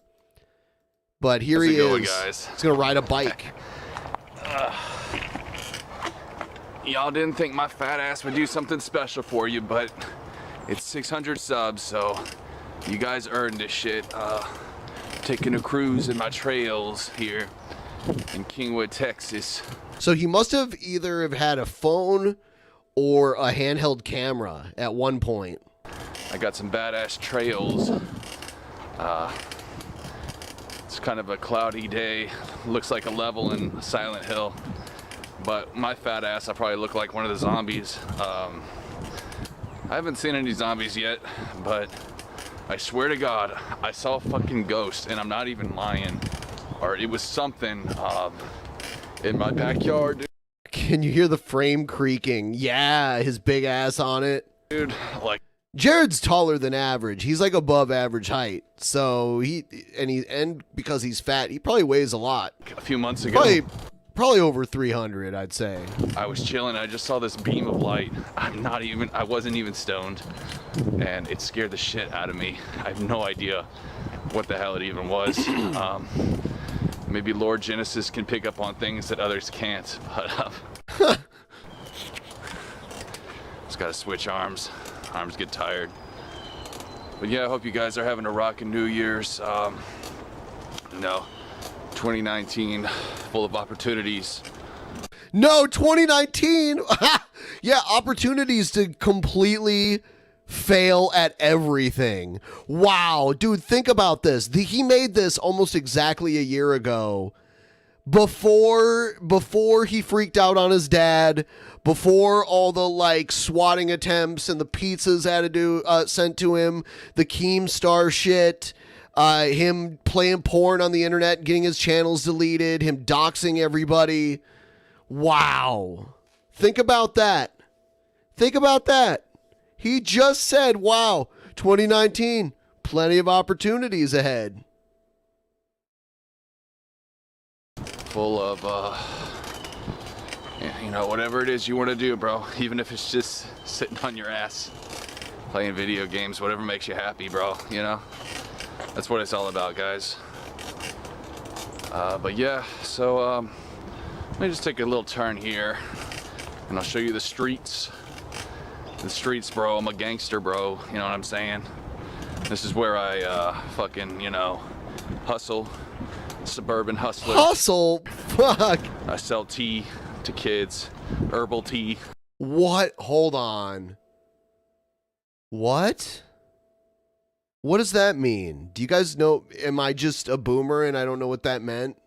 But here he is. Guys? He's going to ride a bike. Y'all didn't think my fat ass would do something special for you, but it's 600 subs, so you guys earned this shit. Taking a cruise in my trails here in Kingwood, Texas. So he must have either have had a phone or a handheld camera at one point. I got some badass trails. It's kind of a cloudy day. Looks like a level in Silent Hill. But my fat ass, I probably look like one of the zombies. I haven't seen any zombies yet, but I swear to God, I saw a fucking ghost, and I'm not even lying. Or it was something in my backyard. Can you hear the frame creaking? Yeah, his big ass on it. Dude, like Jared's taller than average. He's like above average height. So and because he's fat, he probably weighs a lot. A few months ago. Probably over 300, I'd say. I was chilling, I just saw this beam of light. I wasn't even stoned, and it scared the shit out of me. I have no idea what the hell it even was. Maybe Lord Genesis can pick up on things that others can't, but just gotta switch arms. Arms get tired. But yeah, I hope you guys are having a rockin' New Year's. 2019, full of opportunities. No, 2019. Yeah, opportunities to completely fail at everything. Wow, dude, think about this. He made this almost exactly a year ago. Before he freaked out on his dad, before all the like swatting attempts and the pizzas sent to him, the Keemstar shit, him playing porn on the internet, getting his channels deleted, him doxing everybody. Wow. Think about that. Think about that. He just said, wow, 2019, plenty of opportunities ahead. Full of, whatever it is you want to do, bro. Even if it's just sitting on your ass, playing video games, whatever makes you happy, bro, you know? That's what it's all about, guys. But yeah, so let me just take a little turn here, and I'll show you the streets. The streets, bro. I'm a gangster, bro. You know what I'm saying? This is where I fucking, hustle. Suburban hustler. Hustle? Fuck. I sell tea to kids. Herbal tea. What? Hold on. What? What does that mean? Do you guys know? Am I just a boomer and I don't know what that meant?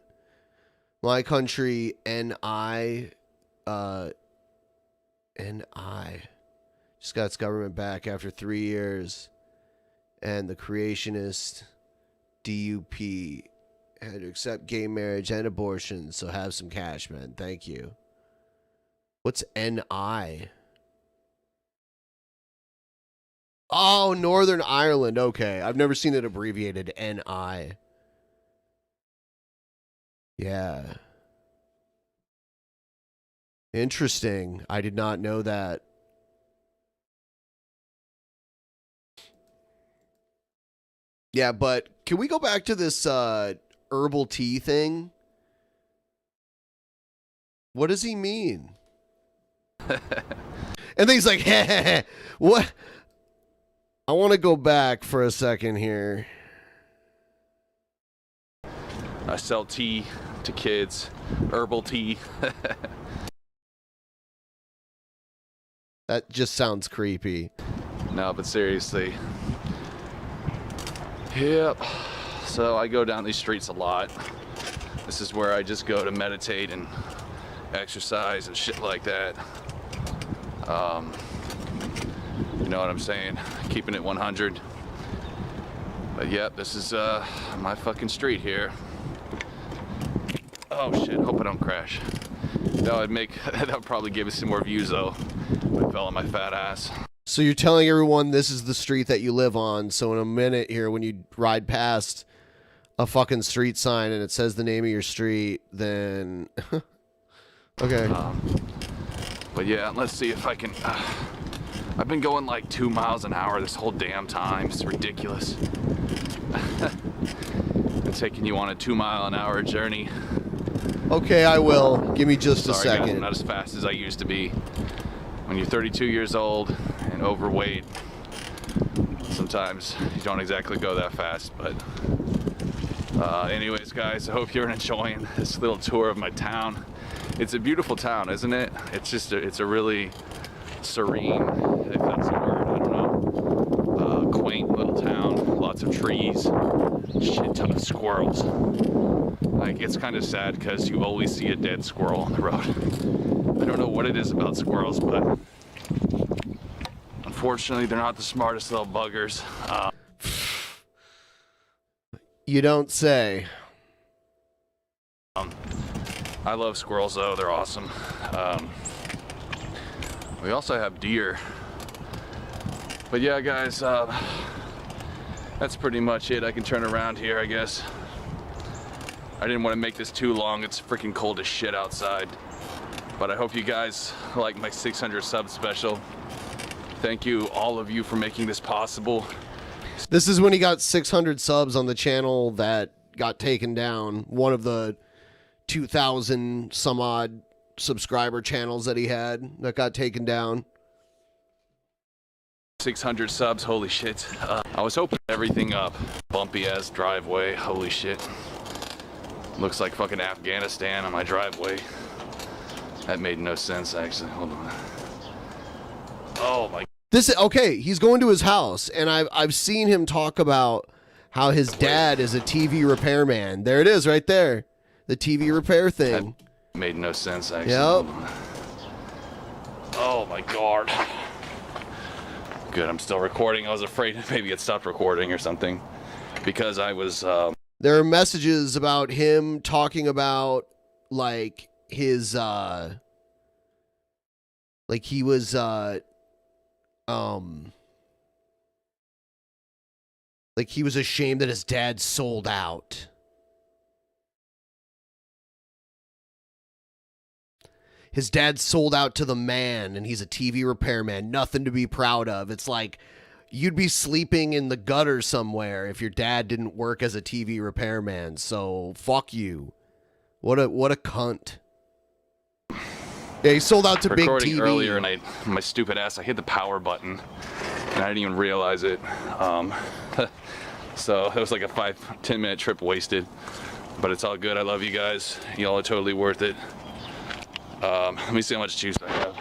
My country, N.I. N.I. just got its government back after 3 years. And the creationist DUP had to accept gay marriage and abortion, so have some cash, man. Thank you. What's NI? Oh, Northern Ireland. Okay. I've never seen it abbreviated NI. Yeah. Interesting. I did not know that. Yeah, but can we go back to this herbal tea thing? What does he mean? And then he's like, what? I want to go back for a second here. I sell tea to kids, herbal tea. That just sounds creepy. No, but seriously. Yep. So I go down these streets a lot. This is where I just go to meditate and exercise and shit like that. You know what I'm saying? Keeping it 100. But yep, this is my fucking street here. Oh shit, hope I don't crash. That would probably give us some more views though. If I fell on my fat ass. So you're telling everyone this is the street that you live on. So in a minute here, when you ride past a fucking street sign and it says the name of your street, then okay. But yeah, let's see if I can. I've been going like 2 miles an hour this whole damn time. It's ridiculous. Been taking you on a 2 mile an hour journey. Okay, I will. Give me just a Sorry, second. guys, I'm not as fast as I used to be. When you're 32 years old and overweight, sometimes you don't exactly go that fast. But anyways, guys, I hope you're enjoying this little tour of my town. It's a beautiful town, isn't it? It's just it's a really serene, if that's a word, I don't know, quaint little town. Lots of trees, shit ton of squirrels. Like, it's kind of sad because you always see a dead squirrel on the road. I don't know what it is about squirrels, but unfortunately they're not the smartest little buggers. You don't say. I love squirrels though, they're awesome. We also have deer. But yeah, guys, that's pretty much it. I can turn around here, I guess. I didn't want to make this too long. It's freaking cold as shit outside. But I hope you guys like my 600 sub special. Thank you, all of you, for making this possible. This is when he got 600 subs on the channel that got taken down. One of the 2,000 some odd subscriber channels that he had that got taken down. 600 subs, holy shit. I was hoping everything up. Bumpy ass driveway, holy shit. Looks like fucking Afghanistan on my driveway. That made no sense, actually. Hold on. Oh my. Okay, he's going to his house, and I've seen him talk about how his dad is a TV repairman. There it is, right there, the TV repair thing. That made no sense, actually. Yep. Oh my god. Good, I'm still recording. I was afraid maybe it stopped recording or something because I was. There are messages about him talking about like his like he was like he was ashamed that his dad sold out. His dad sold out to the man, and he's a TV repairman. Nothing to be proud of. It's like you'd be sleeping in the gutter somewhere if your dad didn't work as a TV repairman. So fuck you. What a cunt. Yeah, he sold out to Big recording TV earlier, and my stupid ass, I hit the power button, and I didn't even realize it. So it was like a 5-10 minute trip wasted, but it's all good. I love you guys. Y'all are totally worth it. Let me see how much juice I have.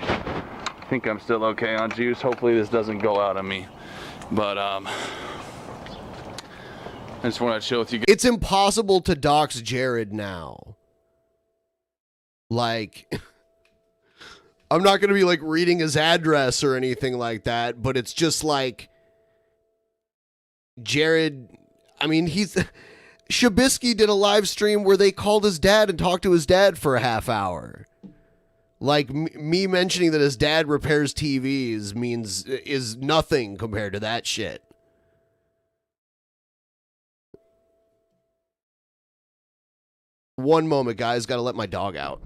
I think I'm still okay on juice. Hopefully this doesn't go out on me. But I just want to chill with you guys. It's impossible to dox Jared now. Like, I'm not going to be like reading his address or anything like that, but it's just like Jared, I mean, Shabisky did a live stream where they called his dad and talked to his dad for a half hour. Like, me mentioning that his dad repairs TVs is nothing compared to that shit. One moment, guys. Got to let my dog out.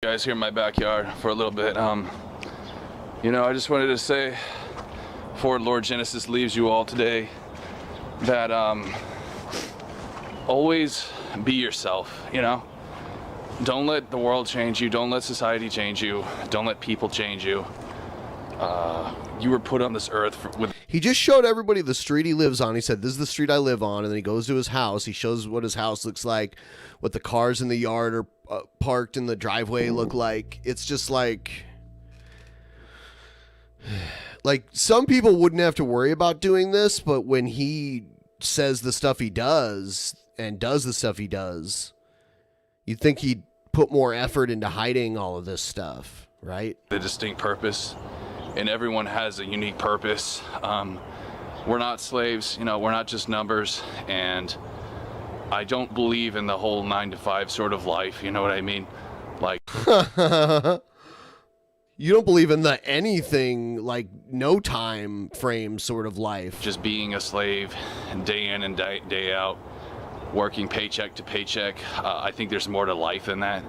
Guys here in my backyard for a little bit. You know, I just wanted to say before Lord Genesis leaves you all today that always be yourself, you know? Don't let the world change you, don't let society change you, don't let people change you. You were put on this earth with... He just showed everybody the street he lives on. He said, this is the street I live on. And then he goes to his house. He shows what his house looks like, what the cars in the yard are parked in the driveway look like. It's just like some people wouldn't have to worry about doing this, but when he says the stuff he does and does the stuff he does, you'd think he'd put more effort into hiding all of this stuff, right? The distinct purpose, and everyone has a unique purpose. We're not slaves, you know, we're not just numbers, and I don't believe in the whole 9-to-5 sort of life, you know what I mean? Like... You don't believe in the anything, like, no time frame sort of life. Just being a slave, day in and day out, working paycheck to paycheck. I think there's more to life than that.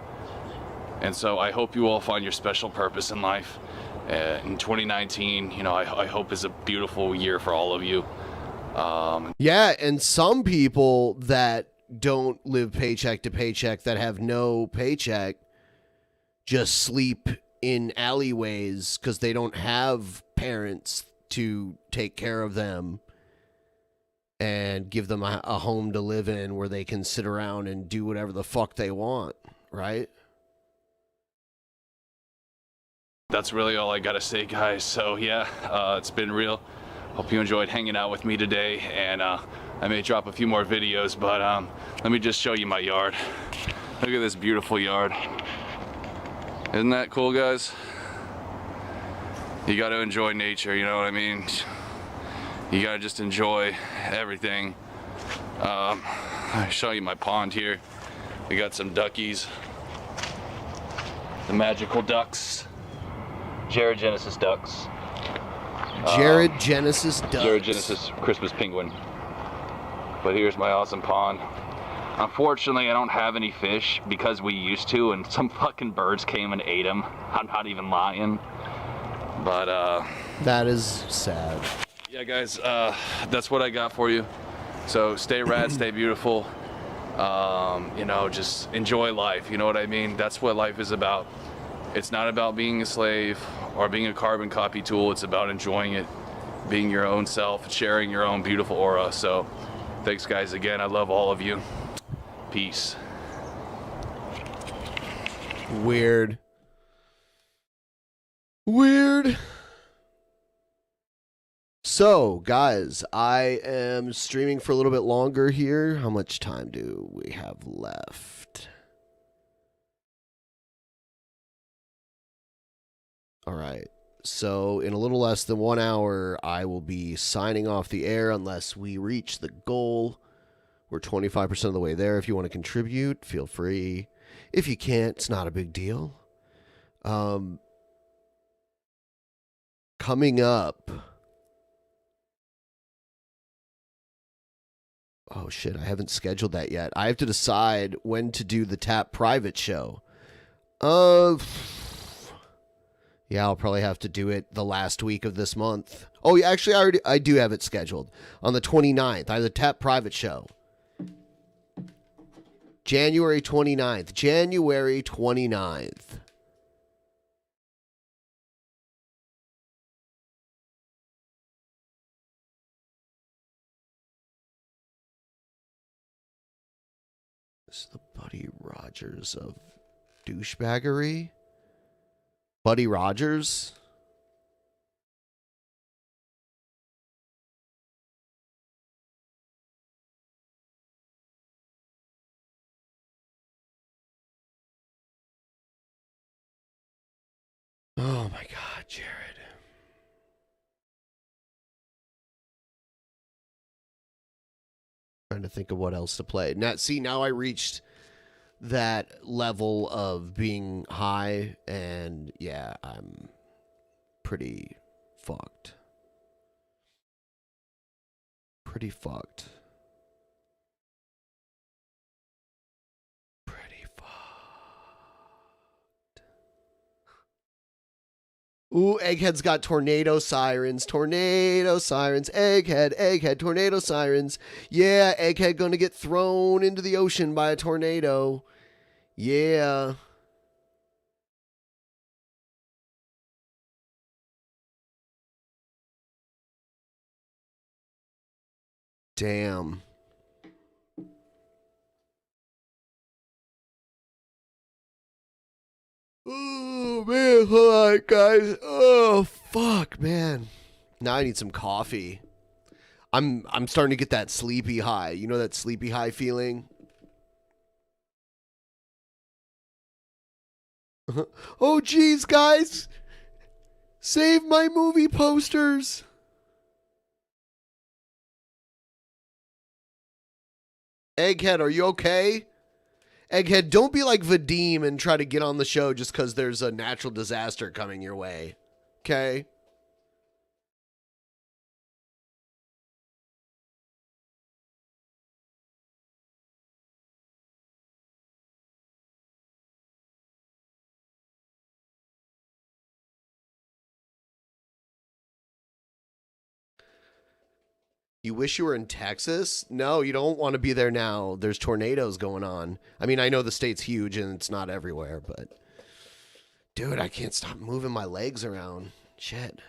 And so I hope you all find your special purpose in life. In 2019, you know, I hope is a beautiful year for all of you. Yeah, and some people that don't live paycheck to paycheck, that have no paycheck, just sleep in alleyways because they don't have parents to take care of them and give them a home to live in where they can sit around and do whatever the fuck they want, right? That's really all I gotta say, guys. So yeah, it's been real. Hope you enjoyed hanging out with me today, and I may drop a few more videos, but let me just show you my yard. Look at this beautiful yard. Isn't that cool, guys? You gotta enjoy nature, you know what I mean? You gotta just enjoy everything. I'll show you my pond here. We got some duckies. The magical ducks. Jared Genesis ducks. Jared Genesis ducks. Jared Genesis Christmas penguin. But here's my awesome pond. Unfortunately, I don't have any fish because we used to, and some fucking birds came and ate them. I'm not even lying. But, that is sad. Yeah, guys, that's what I got for you. So stay rad, stay beautiful. You know, just enjoy life, you know what I mean? That's what life is about. It's not about being a slave or being a carbon copy tool. It's about enjoying it, being your own self, sharing your own beautiful aura. So thanks, guys, again. I love all of you. Peace. Weird. Weird. So, guys, I am streaming for a little bit longer here. How much time do we have left? All right. So, in a little less than 1 hour, I will be signing off the air unless we reach the goal. We're 25% of the way there. If you want to contribute, feel free. If you can't, it's not a big deal. Coming up. Oh, shit. I haven't scheduled that yet. I have to decide when to do the Tap Private show. Yeah, I'll probably have to do it the last week of this month. Oh, yeah, actually, I do have it scheduled. On the 29th, I have the Tap Private show. January 29th. January 29th. Buddy Rogers of douchebaggery? Buddy Rogers? Oh my God, Jared. Trying to think of what else to play. Now, see, now I reached that level of being high, and yeah, I'm pretty fucked. Pretty fucked. Ooh, Egghead's got tornado sirens, Egghead, tornado sirens. Yeah, Egghead gonna get thrown into the ocean by a tornado. Yeah. Damn. Oh, man. Hold on, guys. Oh, fuck, man. Now I need some coffee. I'm starting to get that sleepy high. You know that sleepy high feeling? Oh, geez, guys. Save my movie posters. Egghead, are you okay? Egghead, don't be like Vadim and try to get on the show just because there's a natural disaster coming your way. Okay? You wish you were in Texas? No, you don't want to be there now. There's tornadoes going on. I mean, I know the state's huge and it's not everywhere, but... Dude, I can't stop moving my legs around. Shit.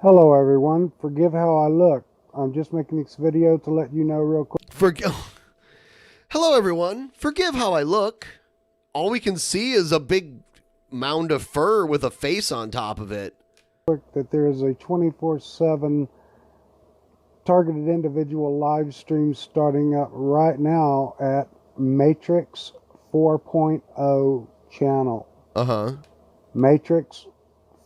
Hello everyone, forgive how I look. I'm just making this video to let you know real quick. Hello everyone, forgive how I look. All we can see is a big mound of fur with a face on top of it. That there is a 24/7 targeted individual live stream starting up right now at Matrix 4.0 channel. Matrix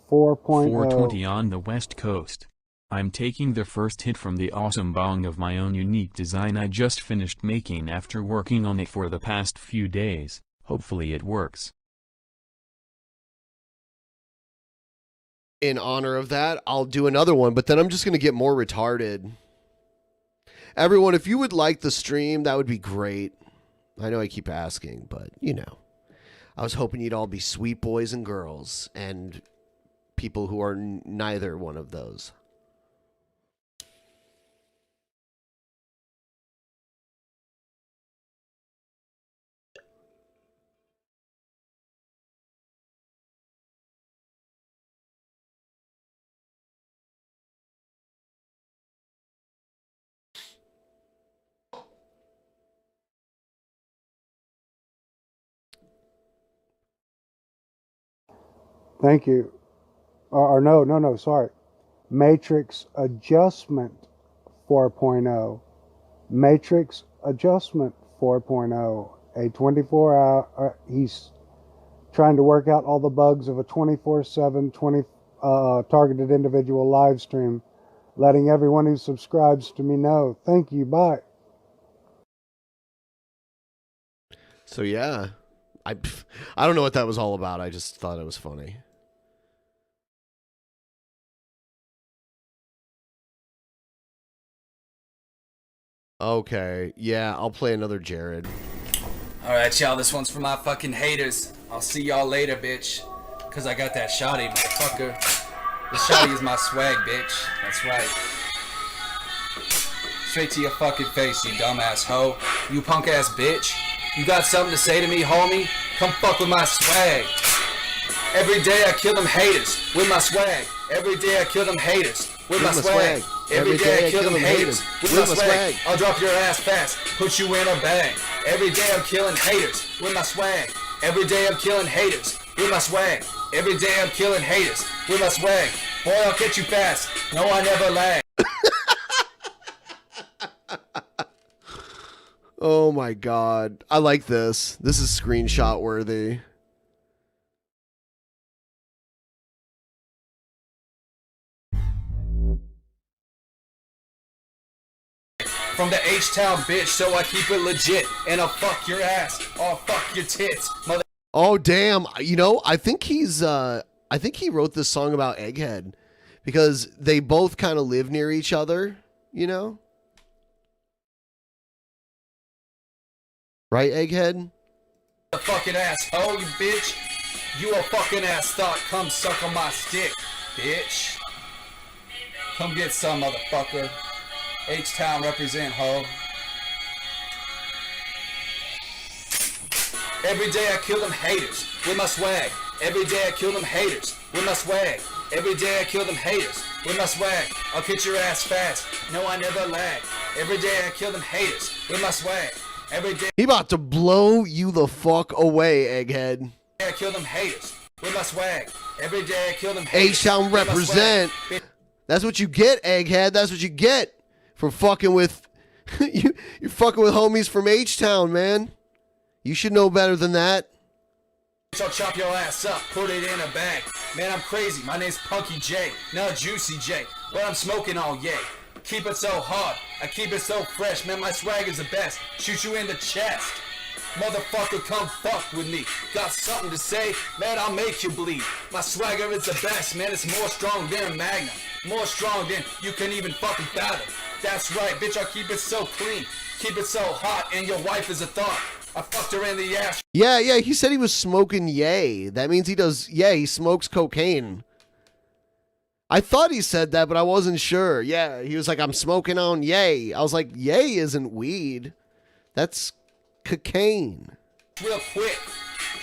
4.0. 420 on the West Coast. I'm taking the first hit from the awesome bong of my own unique design I just finished making after working on it for the past few days. Hopefully it works. In honor of that, I'll do another one, but then I'm just going to get more retarded. Everyone, if you would like the stream, that would be great. I know I keep asking, but, you know. I was hoping you'd all be sweet boys and girls, and people who are neither one of those. Thank you. No, sorry. Matrix Adjustment 4.0. Matrix Adjustment 4.0. A 24-hour, he's trying to work out all the bugs of a 24/7 targeted individual live stream, letting everyone who subscribes to me know. Thank you. Bye. So yeah, I don't know what that was all about. I just thought it was funny. Okay, yeah, I'll play another Jared. Alright, y'all, this one's for my fucking haters. I'll see y'all later, bitch. Cause I got that shotty, motherfucker. This shotty is my swag, bitch. That's right. Straight to your fucking face, you dumbass hoe. You punk ass bitch. You got something to say to me, homie? Come fuck with my swag. Every day I kill them haters with my swag. Every day I kill them haters with my swag. Every day I kill them haters with my swag. I'll drop your ass fast, put you in a bag. Every day I'm killing haters with my swag. Every day I'm killing haters with my swag. Every day I'm killing haters with my swag. Boy, I'll catch you fast. No, I never lag. Oh my god. I like this. This is screenshot worthy. From the H-Town bitch, so I keep it legit. And I'll fuck your ass. I'll fuck your tits. Mother. Oh damn. You know, I think he wrote this song about Egghead because they both kind of live near each other, you know? Right, Egghead? The fucking asshole, you bitch. You a fucking ass thought. Come suck on my stick, bitch. Come get some, motherfucker. H-Town represent, ho. Every day I kill them haters with my swag. Every day I kill them haters with my swag. Every day I kill them haters with my swag. I'll catch your ass fast. No, I never lag. Every day I kill them haters with my swag. Every day He about to blow you the fuck away, Egghead. I kill them haters with my swag. Every day I kill them haters. H-Town with my represent. swag. That's what you get, Egghead. That's what you get for fucking with you're fucking with homies from H-Town, man. You should know better than that. I'll chop your ass up, put it in a bag. Man, I'm crazy. My name's Punky J, not Juicy J. But I'm smoking all yay. Keep it so hard, I keep it so fresh. Man, my swag is the best. Shoot you in the chest. Motherfucker, come fuck with me. Got something to say? Man, I'll make you bleed. My swagger is the best, man. It's more strong than a Magnum. More strong than you can even fucking fathom. That's right, bitch, I keep it so clean. Keep it so hot, and your wife is a thought. I fucked her in the ass. Yeah, he said he was smoking yay. That means he smokes cocaine. I thought he said that, but I wasn't sure. Yeah, he was like, I'm smoking on yay. I was like, yay isn't weed. That's cocaine. Real quick,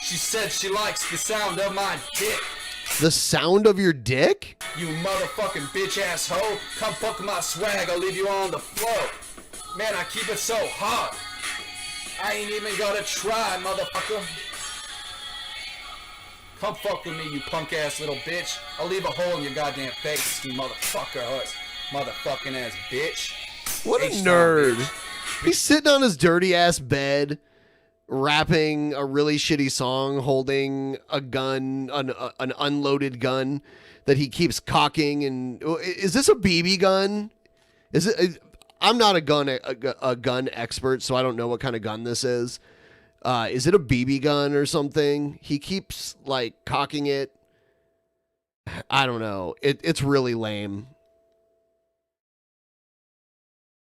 she said she likes the sound of my dick. The sound of your dick? You motherfucking bitch asshole. Come fuck my swag, I'll leave you on the floor. Man, I keep it so hard. I ain't even gonna try, motherfucker. Come fuck with me, you punk ass little bitch. I'll leave a hole in your goddamn face, you motherfucker, motherfucking ass bitch. What a nerd. He's sitting on his dirty ass bed, rapping a really shitty song, holding a gun, an unloaded gun that he keeps cocking. And is this a BB gun? Is it? I'm not a gun expert, so I don't know what kind of gun this is. Is it a BB gun or something? He keeps like cocking it. I don't know. It's really lame.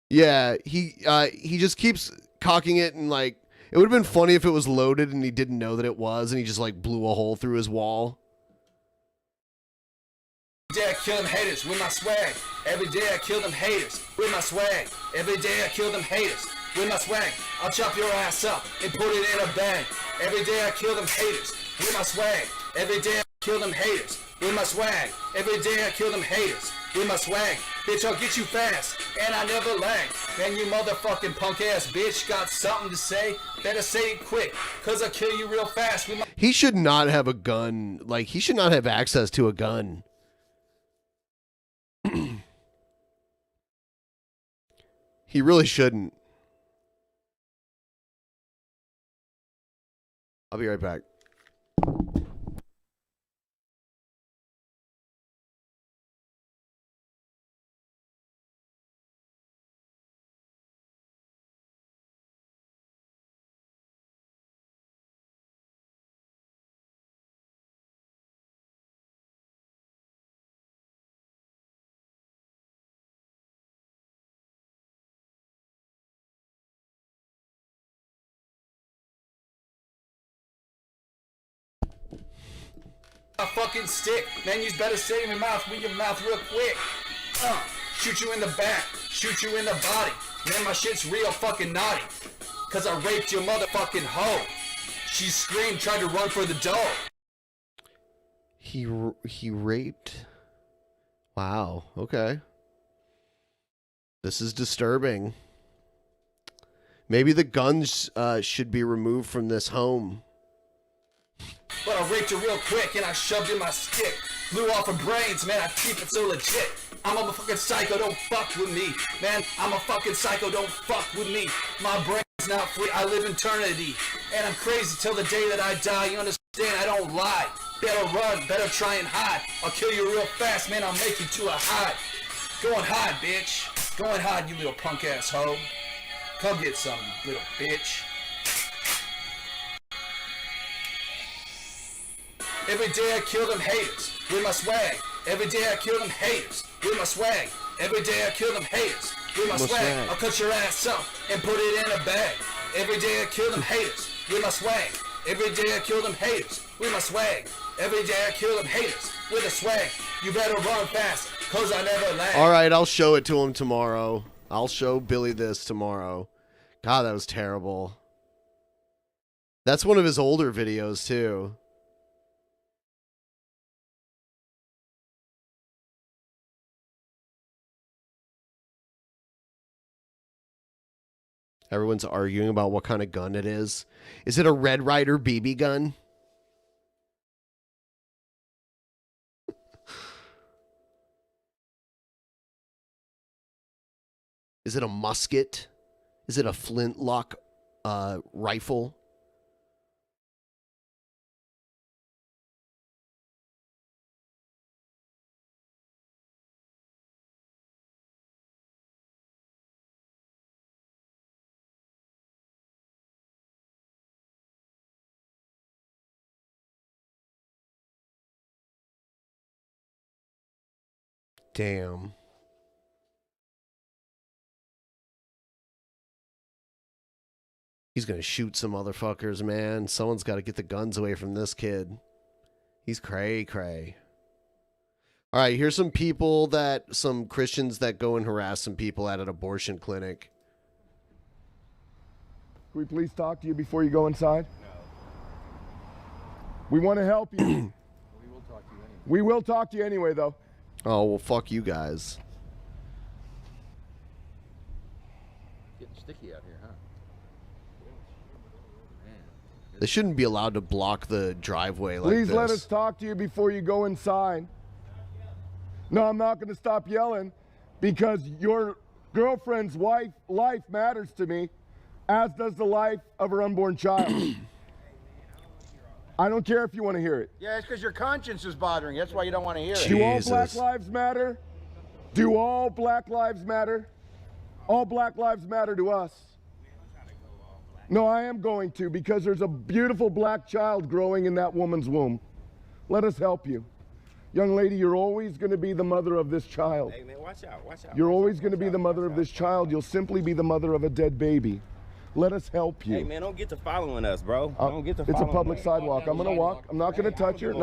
Yeah, he just keeps cocking it, and like it would have been funny if it was loaded and he didn't know that it was, and he just like blew a hole through his wall. Every day I kill them haters with my swag. Every day I kill them haters with my swag. Every day I kill them haters with my swag. I'll chop your ass up and put it in a bag. Every day I kill them haters with my swag. Every day I kill them haters with my swag. Every day I kill them haters with my swag. Bitch, I'll get you fast, and I never lag. Man, you motherfucking punk ass bitch got something to say? Better say it quick, cause I'll kill you real fast with my... He should not have a gun. Like, he should not have access to a gun. He really shouldn't. I'll be right back. My fucking stick. Man, you better save your mouth with your mouth real quick. Shoot you in the back. Shoot you in the body. Man, my shit's real fucking naughty. Cause I raped your motherfucking hoe. She screamed, tried to run for the door. He raped. Wow. Okay. This is disturbing. Maybe the guns should be removed from this home. But I raped her real quick and I shoved in my stick. Blew off her brains, man, I keep it so legit. I'm a fucking psycho, don't fuck with me. Man, I'm a fucking psycho, don't fuck with me. My brain's not free, I live eternity. And I'm crazy till the day that I die, you understand, I don't lie. Better run, better try and hide. I'll kill you real fast, man, I'll make you to a hide. Go and hide, bitch. Go and hide, you little punk ass hoe. Come get some, you little bitch. Every day I kill them haters with my swag. Every day I kill them haters with my swag. Every day I kill them haters with my swag. I'll cut your ass up and put it in a bag. Every day I kill them haters with my swag. Every day I kill them haters with my swag. Every day I kill them haters with a swag. You better run fast, cause I never lag. All right, I'll show it to him tomorrow. I'll show Billy this tomorrow. God, that was terrible. That's one of his older videos, too. Everyone's arguing about what kind of gun it is. Is it a Red Ryder BB gun? Is it a musket? Is it a flintlock rifle? Damn. He's gonna shoot some motherfuckers, man. Someone's got to get the guns away from this kid. He's cray-cray. All right, here's some Christians that go and harass some people at an abortion clinic. Can we please talk to you before you go inside? No. We want to help you. We will talk to you anyway. We will talk to you anyway, though. Oh, well, fuck you guys. Getting sticky out here, huh? They shouldn't be allowed to block the driveway like this. Please let us talk to you before you go inside. No, I'm not going to stop yelling because your girlfriend's life matters to me, as does the life of her unborn child. I don't care if you want to hear it. Yeah, it's because your conscience is bothering you. That's why you don't want to hear it. Do all Black lives matter? Do all Black lives matter? All Black lives matter to us. No, I am going to, because there's a beautiful black child growing in that woman's womb. Let us help you. Young lady, you're always going to be the mother of this child. Hey, man, watch out, watch out. You're always going to be the mother of this child. You'll simply be the mother of a dead baby. Let us help you. Hey, man, don't get to following us, bro. Don't get to following us. It's a public sidewalk. I'm going to walk. I'm not going to touch her.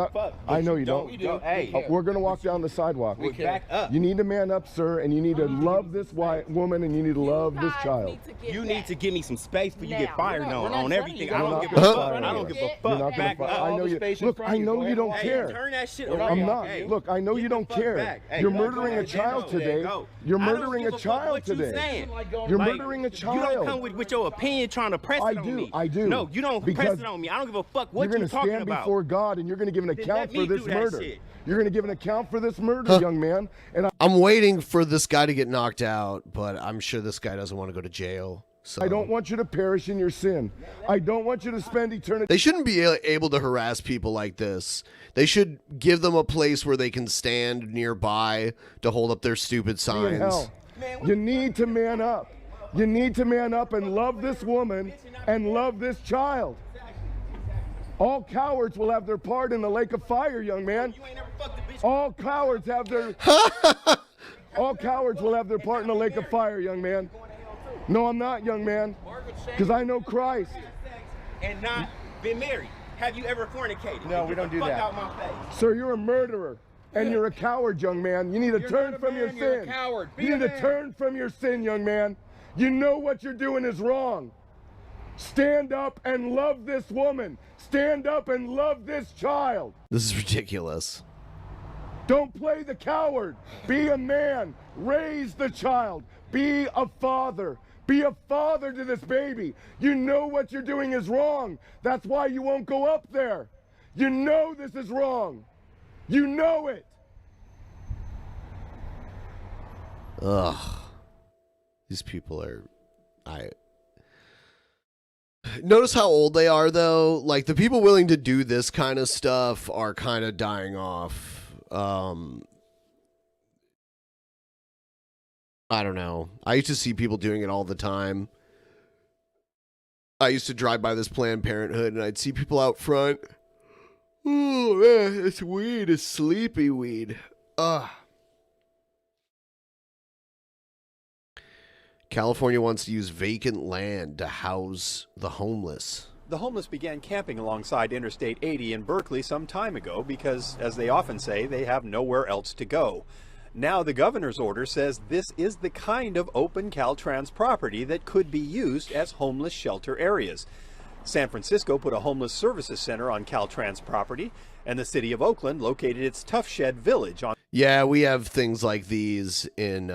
I know you don't. Hey, we're going to walk down the sidewalk. Back up. You need to man up, sir, and you need to love this woman, and you need to love this child. You need to give me some space before you get fired on everything. I don't give a fuck. I don't give a fuck. Back up. I know you. Look, I know you don't care. Turn that shit around. I'm not. Look, I know you don't care. You're murdering a child today. You're murdering a child today. You're murdering a child. You don't come with your opinion trying to press it on me. I do. No, you don't press it on me. I don't give a fuck what you're talking about. You're going to stand before God and you're going to give an account for this murder. You're going to give an account for this murder, young man. And I'm waiting for this guy to get knocked out, but I'm sure this guy doesn't want to go to jail. So. I don't want you to perish in your sin. I don't want you to spend eternity. They shouldn't be able to harass people like this. They should give them a place where they can stand nearby to hold up their stupid signs. You need to man up. You need to man up and love this woman and love this child. All cowards will have their part in the lake of fire, young man. All cowards have their all cowards will have their part in the lake of fire, young man. No, I'm not, young man, because I know Christ. And not been married. Have you ever fornicated? No, we don't do that. Out my face. Sir, you're a murderer. And you're a coward, young man. You need to turn from your sin. You're a coward. You need to turn from your sin, young man. You know what you're doing is wrong. Stand up and love this woman. Stand up and love this child. This is ridiculous. Don't play the coward. Be a man. Raise the child. Be a father. Be a father to this baby. You know what you're doing is wrong. That's why you won't go up there. You know this is wrong. You know it. Ugh. These people are... Notice how old they are, though. Like, the people willing to do this kind of stuff are kind of dying off. I don't know. I used to see people doing it all the time. I used to drive by this Planned Parenthood, and I'd see people out front. Oh, man, it's weed. It's sleepy weed. Ugh. California wants to use vacant land to house the homeless. The homeless began camping alongside Interstate 80 in Berkeley some time ago because, as they often say, they have nowhere else to go. Now the governor's order says this is the kind of open Caltrans property that could be used as homeless shelter areas. San Francisco put a homeless services center on Caltrans property, and the city of Oakland located its Tough Shed Village on... Yeah, we have things like these in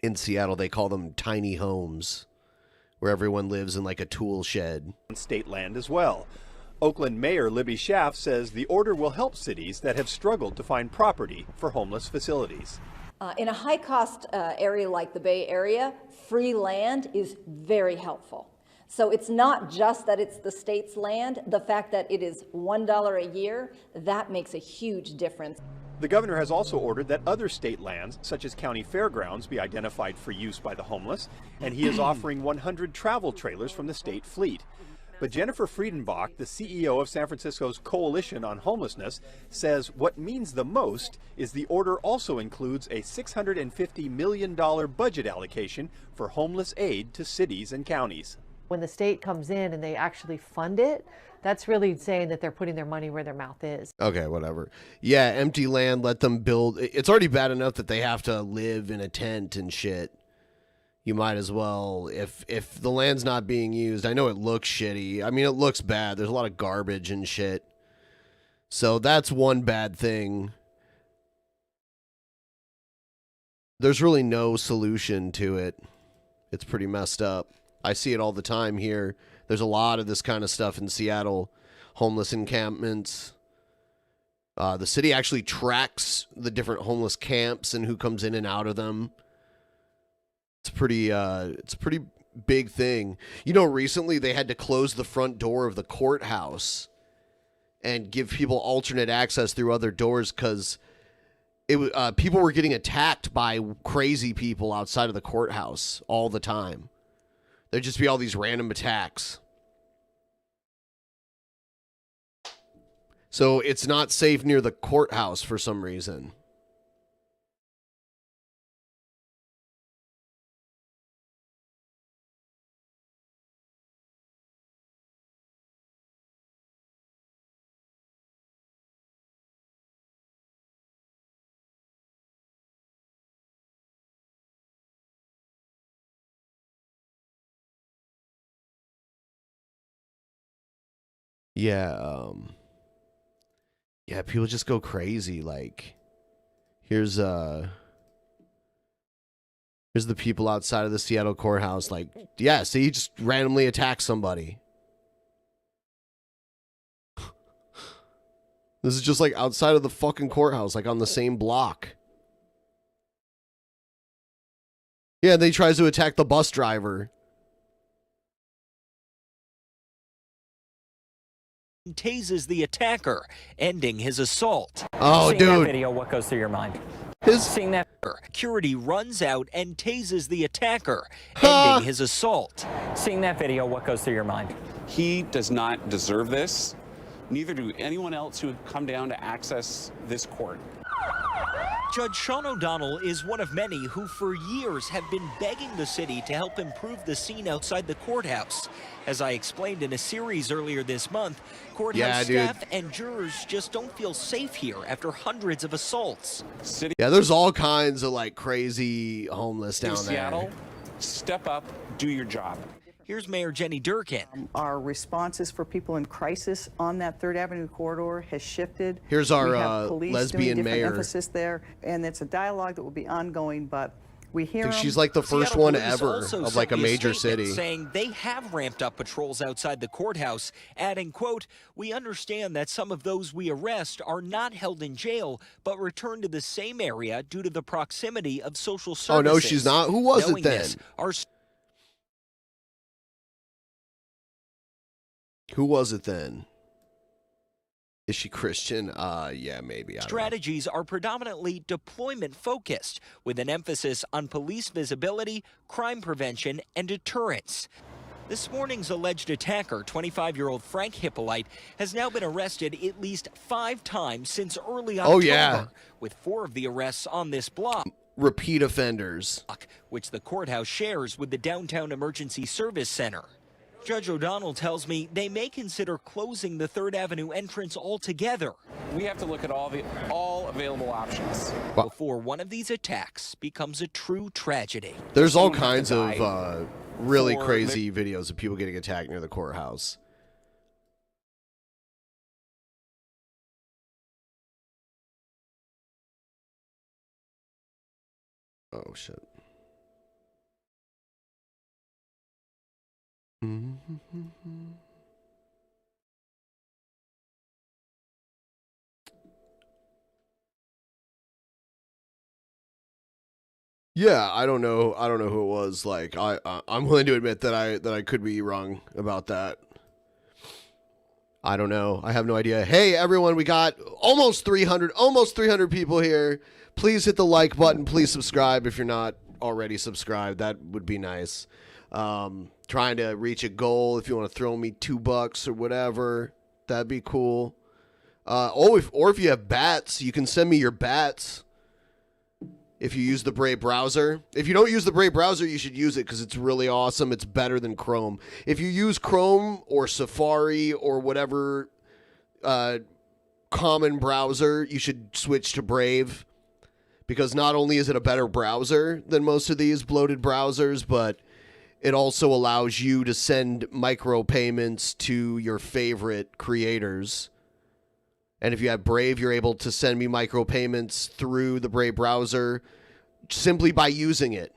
in Seattle. They call them tiny homes, where everyone lives in like a tool shed. State land as well. Oakland Mayor Libby Schaaf says the order will help cities that have struggled to find property for homeless facilities. In a high-cost area like the Bay Area, free land is very helpful. So it's not just that it's the state's land. The fact that it is $1 a year, that makes a huge difference. The governor has also ordered that other state lands, such as county fairgrounds, be identified for use by the homeless, and he is offering 100 travel trailers from the state fleet. But Jennifer Friedenbach, the CEO of San Francisco's Coalition on Homelessness, says what means the most is the order also includes a $650 million budget allocation for homeless aid to cities and counties. When the state comes in and they actually fund it, that's really saying that they're putting their money where their mouth is. Okay, whatever. Yeah, empty land, let them build. It's already bad enough that they have to live in a tent and shit. You might as well, if the land's not being used, I know it looks shitty. I mean, it looks bad. There's a lot of garbage and shit. So that's one bad thing. There's really no solution to it. It's pretty messed up. I see it all the time here. There's a lot of this kind of stuff in Seattle. Homeless encampments. The city actually tracks the different homeless camps and who comes in and out of them. It's a pretty big thing. You know, recently they had to close the front door of the courthouse and give people alternate access through other doors because people were getting attacked by crazy people outside of the courthouse all the time. There'd just be all these random attacks. So it's not safe near the courthouse for some reason. Yeah, people just go crazy. Like, here's the people outside of the Seattle courthouse. Like, yeah, see, he just randomly attacks somebody. This is just like outside of the fucking courthouse, like on the same block. Yeah, and then he tries to attack the bus driver. Tases the attacker, ending his assault. Oh, Seeing dude. that video, what goes through your mind? Seeing that security runs out and tases the attacker, ending his assault. Seeing that video, what goes through your mind? He does not deserve this. Neither do anyone else who have come down to access this court. Judge Sean O'Donnell is one of many who for years have been begging the city to help improve the scene outside the courthouse. As I explained in a series earlier this month, courthouse staff and jurors just don't feel safe here after hundreds of assaults. Yeah, there's all kinds of like crazy homeless down there. Seattle, step up, do your job. Here's Mayor Jenny Durkin. Our responses for people in crisis on that 3rd Avenue corridor has shifted. Here's our we have police lesbian doing different mayor. emphasis there, and it's a dialogue that will be ongoing, but we hear I think 'em. she's like the first Seattle one police ever also of like a sent major statement city. saying they have ramped up patrols outside the courthouse, adding, quote, "We understand that some of those we arrest are not held in jail, but return to the same area due to the proximity of social services." Oh, no, she's not. Who was it Knowing then? this, our Who was it then? Is she Christian? Yeah, maybe. I don't know. strategies are predominantly deployment focused, with an emphasis on police visibility, crime prevention, and deterrence. This morning's alleged attacker, 25-year-old Frank Hippolyte, has now been arrested at least 5 times since early October, Oh, yeah. with 4 of the arrests on this block, Repeat offenders. which the courthouse shares with the Downtown Emergency Service Center. Judge O'Donnell tells me they may consider closing the 3rd Avenue entrance altogether. We have to look at all available options Before one of these attacks becomes a true tragedy. There's all Someone has kinds to of die really for crazy videos of people getting attacked near the courthouse. Oh, shit. Yeah, I don't know. I don't know who it was. Like, I'm willing to admit that I could be wrong about that. I don't know. I have no idea. Hey, everyone, we got almost 300 people here. Please hit the like button. Please subscribe if you're not already subscribed. That would be nice. Trying to reach a goal. If you want to throw me $2 or whatever, that'd be cool. Or if you have bats, you can send me your bats. If you use the Brave browser. If you don't use the Brave browser, you should use it because it's really awesome. It's better than Chrome. If you use Chrome or Safari or whatever common browser, you should switch to Brave. Because not only is it a better browser than most of these bloated browsers, but it also allows you to send micropayments to your favorite creators. And if you have Brave, you're able to send me micropayments through the Brave browser simply by using it.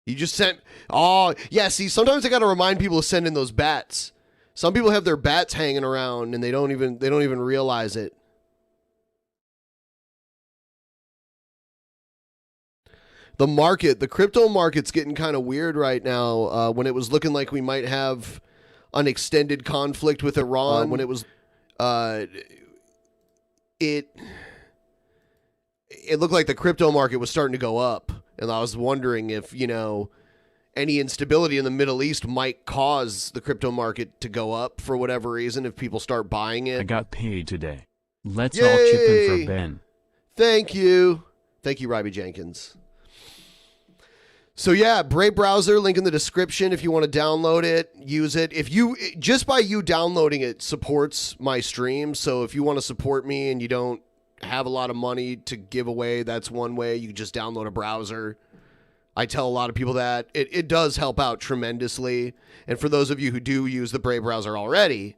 You just sent... Oh, yeah, see, sometimes I got to remind people to send in those bats. Some people have their bats hanging around and they don't even realize it. The crypto market's getting kind of weird right now. When it was looking like we might have an extended conflict with Iran, when it was, it looked like the crypto market was starting to go up, and I was wondering if any instability in the Middle East might cause the crypto market to go up for whatever reason if people start buying it. I got paid today. Let's all chip in for Ben. Thank you, Robbie Jenkins. So yeah, Brave browser, link in the description if you want to download it, use it. Just by you downloading it supports my stream. So if you want to support me and you don't have a lot of money to give away, that's one way. You can just download a browser. I tell a lot of people that. It does help out tremendously. And for those of you who do use the Brave browser already,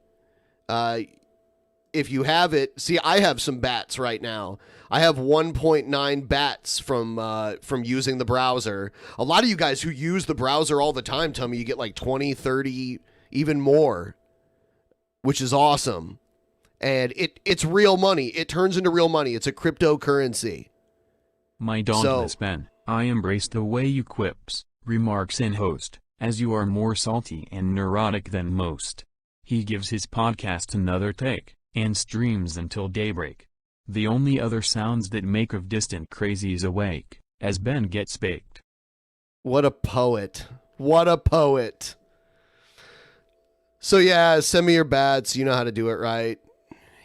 if you have it, see, I have some bats right now. I have 1.9 bats from using the browser. A lot of you guys who use the browser all the time tell me you get like 20, 30, even more, which is awesome. And it's real money. It turns into real money. It's a cryptocurrency. My dauntless Ben, I embrace the way you quips, remarks and host, as you are more salty and neurotic than most. He gives his podcast another take, and streams until daybreak. The only other sounds that make of distant crazies awake, as Ben gets baked. What a poet. What a poet. So yeah, send me your bats. You know how to do it, right?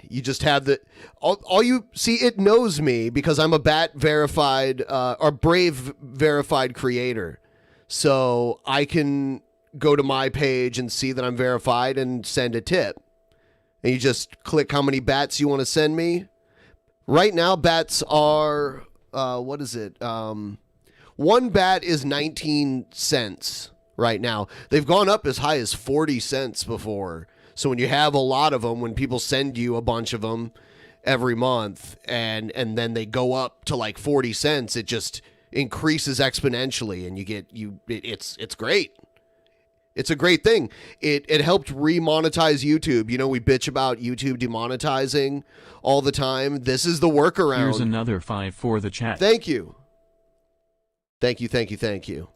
You just have the... All you... See, it knows me because I'm a bat verified, or Brave verified creator. So I can go to my page and see that I'm verified and send a tip. And you just click how many bats you want to send me. Right now, bats are, what is it? One bat is 19 cents right now. They've gone up as high as 40 cents before. So when you have a lot of them, when people send you a bunch of them every month and then they go up to like 40 cents, it just increases exponentially and it's great. It's a great thing. It helped remonetize YouTube. You know, we bitch about YouTube demonetizing all the time. This is the workaround. Here's another 5 for the chat. Thank you. Thank you, thank you, thank you.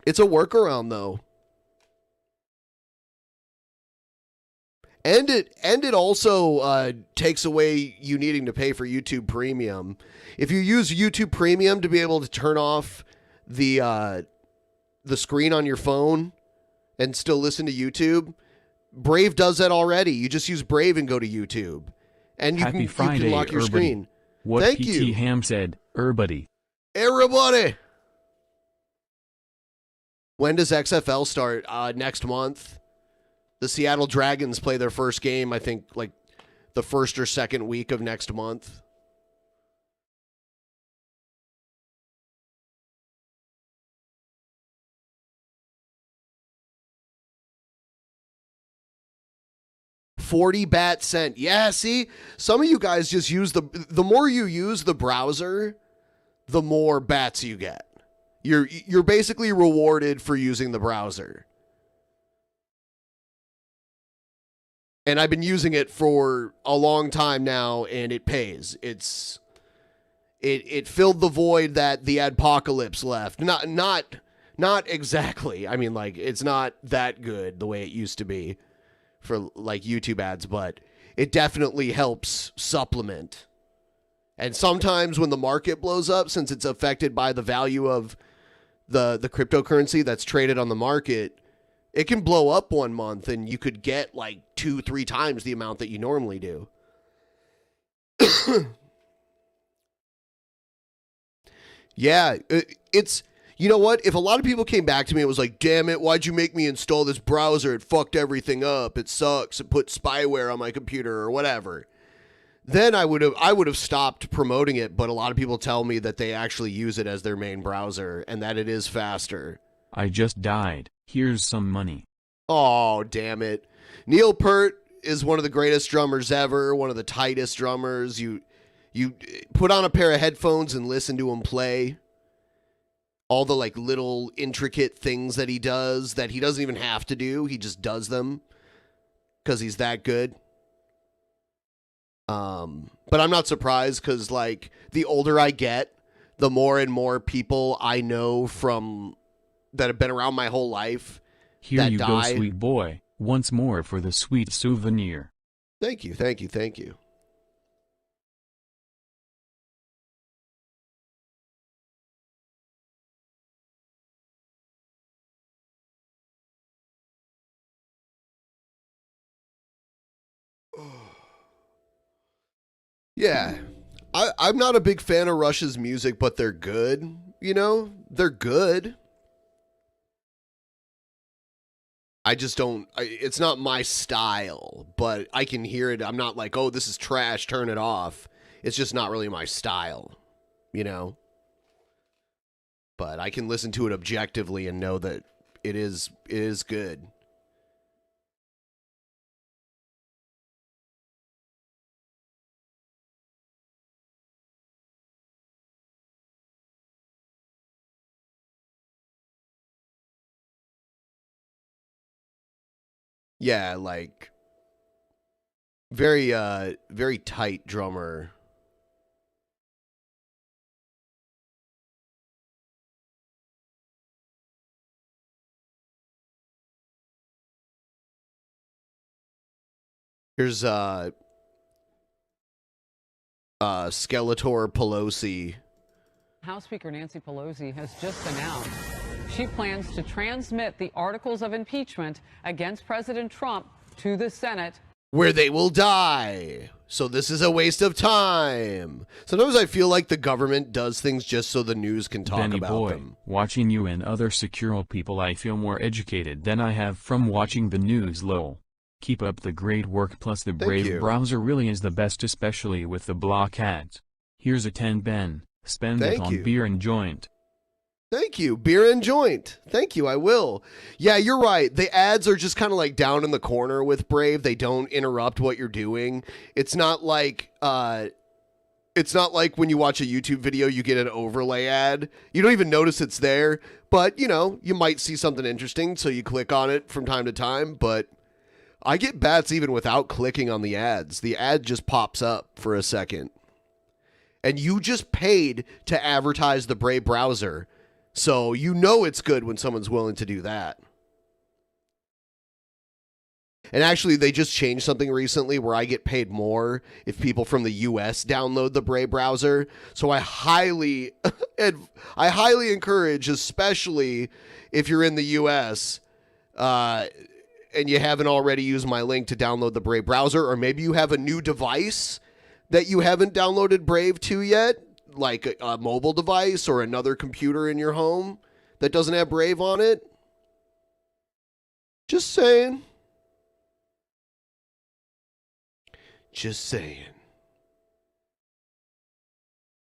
It's a workaround, though. And it also takes away you needing to pay for YouTube Premium. If you use YouTube Premium to be able to turn off the screen on your phone and still listen to YouTube, Brave does that already. You just use Brave and go to YouTube, and you Happy Friday, you can lock your everybody. screen. What Thank PT you, Ham said, everybody. everybody. When does XFL start? Next month. The Seattle Dragons play their first game, I think, like the first or second week of next month. $0.40. Yeah, see? Some of you guys just use the more you use the browser, the more bats you get. You're basically rewarded for using the browser. And I've been using it for a long time now, and it pays. It filled the void that the adpocalypse left. Not exactly. I mean, like, it's not that good the way it used to be for like YouTube ads, but it definitely helps supplement. And sometimes when the market blows up, since it's affected by the value of the cryptocurrency that's traded on the market, it can blow up one month and you could get like 2-3 times the amount that you normally do. Yeah, it's, you know what? If a lot of people came back to me and was like, damn it, why'd you make me install this browser? It fucked everything up. It sucks. It put spyware on my computer or whatever. Then I would have stopped promoting it, but a lot of people tell me that they actually use it as their main browser and that it is faster. I just died. Here's some money. Oh, damn it. Neil Peart is one of the greatest drummers ever, one of the tightest drummers. You put on a pair of headphones and listen to him play. All the like little intricate things that he does that he doesn't even have to do. He just does them because he's that good. But I'm not surprised because like the older I get, the more and more people I know from that have been around my whole life Here that you die. go, sweet boy. Once more for the sweet souvenir. Thank you, thank you, thank you. Yeah. I'm not a big fan of Rush's music, but they're good. You know? They're good. I just don't, it's not my style, but I can hear it. I'm not like, oh, this is trash, turn it off. It's just not really my style, you know? But I can listen to it objectively and know that it is good. Yeah, like very very tight drummer. Here's Skeletor Pelosi. House Speaker Nancy Pelosi has just announced she plans to transmit the articles of impeachment against President Trump to the Senate, Where they will die. So this is a waste of time. Sometimes I feel like the government does things just so the news can talk Benny about boy, them. watching you and other secure people, I feel more educated than I have from watching the news. Lol. Keep up the great work. Plus the Brave you. browser really is the best, especially with the block ads. Here's a 10 Ben. Spend it Thank on you. beer and joint. Thank you. Beer and joint. Thank you. I will. Yeah, you're right. The ads are just kind of like down in the corner with Brave. They don't interrupt what you're doing. It's not like when you watch a YouTube video, you get an overlay ad. You don't even notice it's there, but you know, you might see something interesting, so you click on it from time to time. But I get bats even without clicking on the ads. The ad just pops up for a second. And you just paid to advertise the Brave browser. So you know it's good when someone's willing to do that. And actually, they just changed something recently where I get paid more if people from the US download the Brave browser. So I highly encourage, especially if you're in the US, and you haven't already used my link to download the Brave browser, or maybe you have a new device that you haven't downloaded Brave to yet, like a mobile device or another computer in your home that doesn't have Brave on it. Just saying. Just saying.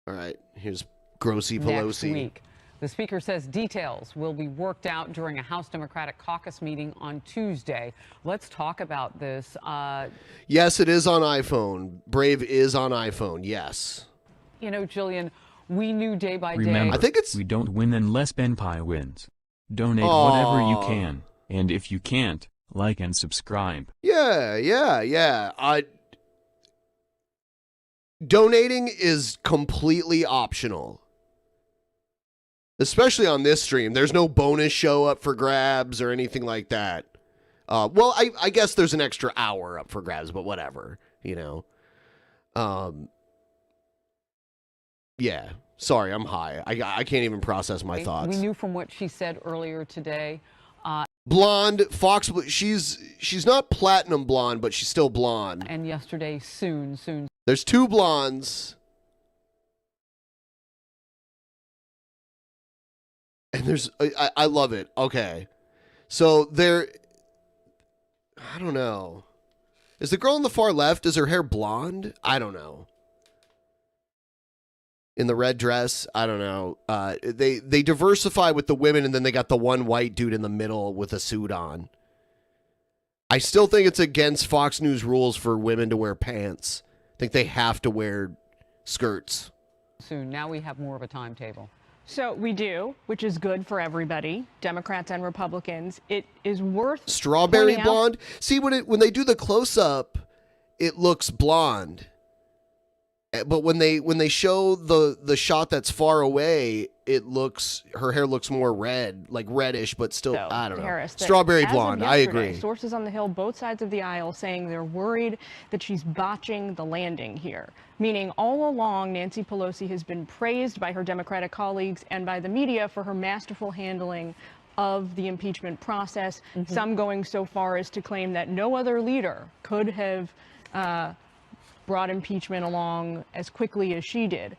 All right, here's Grossy Pelosi. Next week. The Speaker says details will be worked out during a House Democratic caucus meeting on Tuesday. Let's talk about this. Yes, it is on iPhone. Brave is on iPhone, yes. You know, Jillian, we knew day by day. Remember, I think it's... we don't win unless BENPAI wins. Donate whatever you can. And if you can't, like and subscribe. Yeah. Donating is completely optional. Especially on this stream. There's no bonus show up for grabs or anything like that. Well, I guess there's an extra hour up for grabs, but whatever, you know. Yeah. Sorry, I'm high. I can't even process my thoughts. We knew from what she said earlier today. Blonde, Fox, she's not platinum blonde, but she's still blonde. And yesterday, soon. There's two blondes. And there's, I love it. Okay. So I don't know. Is the girl on the far left, is her hair blonde? I don't know. In the red dress, I don't know. They diversify with the women, and then they got the one white dude in the middle with a suit on. I still think it's against Fox News rules for women to wear pants. I think they have to wear skirts. Soon. Now we have more of a timetable. So we do, which is good for everybody, Democrats and Republicans. It is worth strawberry pointing blonde. See, when they do the close up, it looks blonde. But when they show the shot that's far away, her hair looks more red, like reddish, but still, I don't know. Harris, Strawberry blonde, I agree. Sources on the Hill, both sides of the aisle, saying they're worried that she's botching the landing here. Meaning all along, Nancy Pelosi has been praised by her Democratic colleagues and by the media for her masterful handling of the impeachment process. Some going so far as to claim that no other leader could have brought impeachment along as quickly as she did.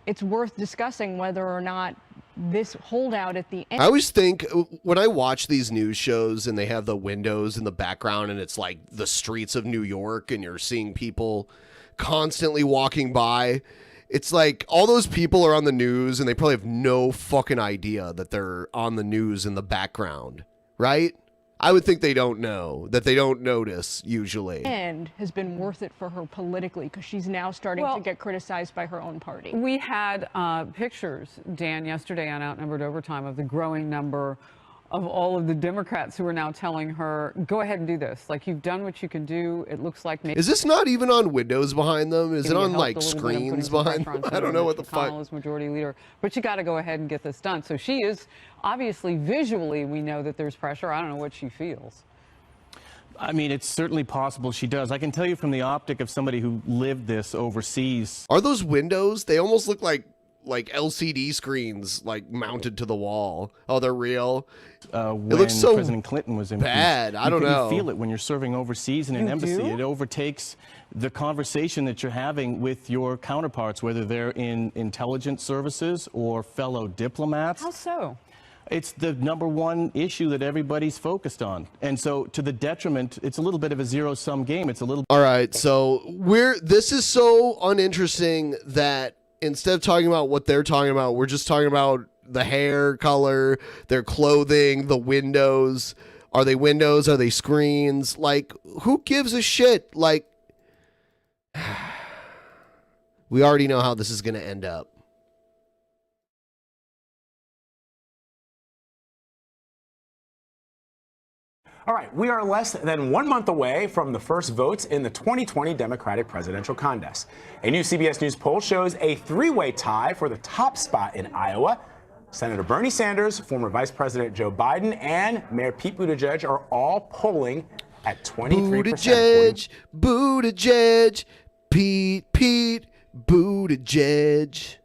It's worth discussing whether or not this holdout at the end. I always think when I watch these news shows and they have the windows in the background and it's like the streets of New York and you're seeing people constantly walking by, it's like all those people are on the news and they probably have no fucking idea that they're on the news in the background, right? I would think they don't know, that they don't notice usually. And has been worth it for her politically because she's now starting to get criticized by her own party. We had pictures, Dan, yesterday on Outnumbered Overtime of the growing number of all of the Democrats who are now telling her, go ahead and do this. Like, you've done what you can do. It looks like maybe. Is this not even on windows behind them? Is it on like screens behind them? I don't know what the fuck. Is majority leader, but you got to go ahead and get this done. So she is obviously visually, we know that there's pressure. I don't know what she feels. I mean, it's certainly possible she does. I can tell you from the optic of somebody who lived this overseas. Are those windows? They almost look like LCD screens, like mounted to the wall. Oh, they're real. When it looks so President Clinton was impeached. bad. I don't know. You feel it when you're serving overseas in an embassy. do? It overtakes the conversation that you're having with your counterparts, whether they're in intelligence services or fellow diplomats. How so? It's the #1 issue that everybody's focused on. And so to the detriment, it's a little bit of a zero-sum game. It's a little... All right, so this is so uninteresting that instead of talking about what they're talking about, we're just talking about the hair color, their clothing, the windows. Are they windows? Are they screens? Like, who gives a shit? Like, we already know how this is going to end up. All right, we are less than 1 month away from the first votes in the 2020 Democratic presidential contest. A new CBS News poll shows a three-way tie for the top spot in Iowa. Senator Bernie Sanders, former Vice President Joe Biden, and Mayor Pete Buttigieg are all polling at 23%. Buttigieg, Pete, Buttigieg.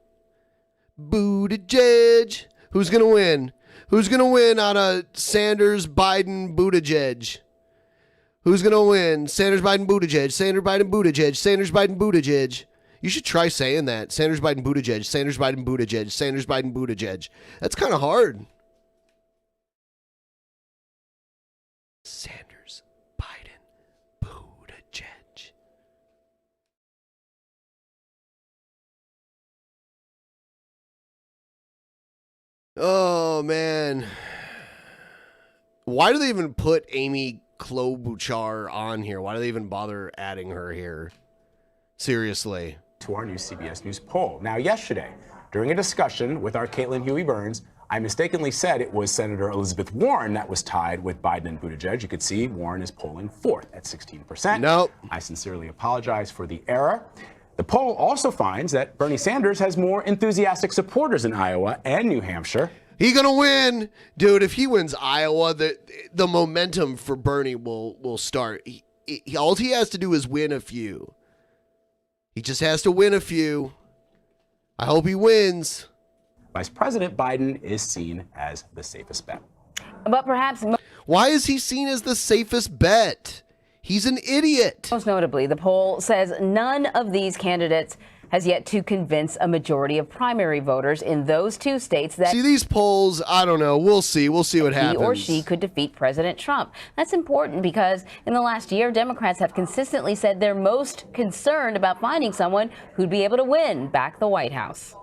Who's going to win? Who's going to win out of Sanders, Biden, Buttigieg? Who's going to win? Sanders, Biden, Buttigieg. Sanders, Biden, Buttigieg. Sanders, Biden, Buttigieg. You should try saying that. Sanders, Biden, Buttigieg. Sanders, Biden, Buttigieg. Sanders, Biden, Buttigieg. That's kind of hard. Sanders, Biden, Buttigieg. Oh, man. Why do they even put Amy Klobuchar on here? Why do they even bother adding her here? Seriously. To our new CBS News poll. Now, yesterday, during a discussion with our Caitlin Huey Burns, I mistakenly said it was Senator Elizabeth Warren that was tied with Biden and Buttigieg. You could see Warren is polling fourth at 16%. Nope. I sincerely apologize for the error. The poll also finds that Bernie Sanders has more enthusiastic supporters in Iowa and New Hampshire. He gonna win, dude. If he wins Iowa, the momentum for Bernie will start. All he has to do is win a few. He just has to win a few. I hope he wins. Vice President Biden is seen as the safest bet. But perhaps... Why is he seen as the safest bet? He's an idiot. Most notably, the poll says none of these candidates has yet to convince a majority of primary voters in those two states that... See, these polls, I don't know. We'll see. We'll see what happens. He or she could defeat President Trump. That's important because in the last year, Democrats have consistently said they're most concerned about finding someone who'd be able to win back the White House.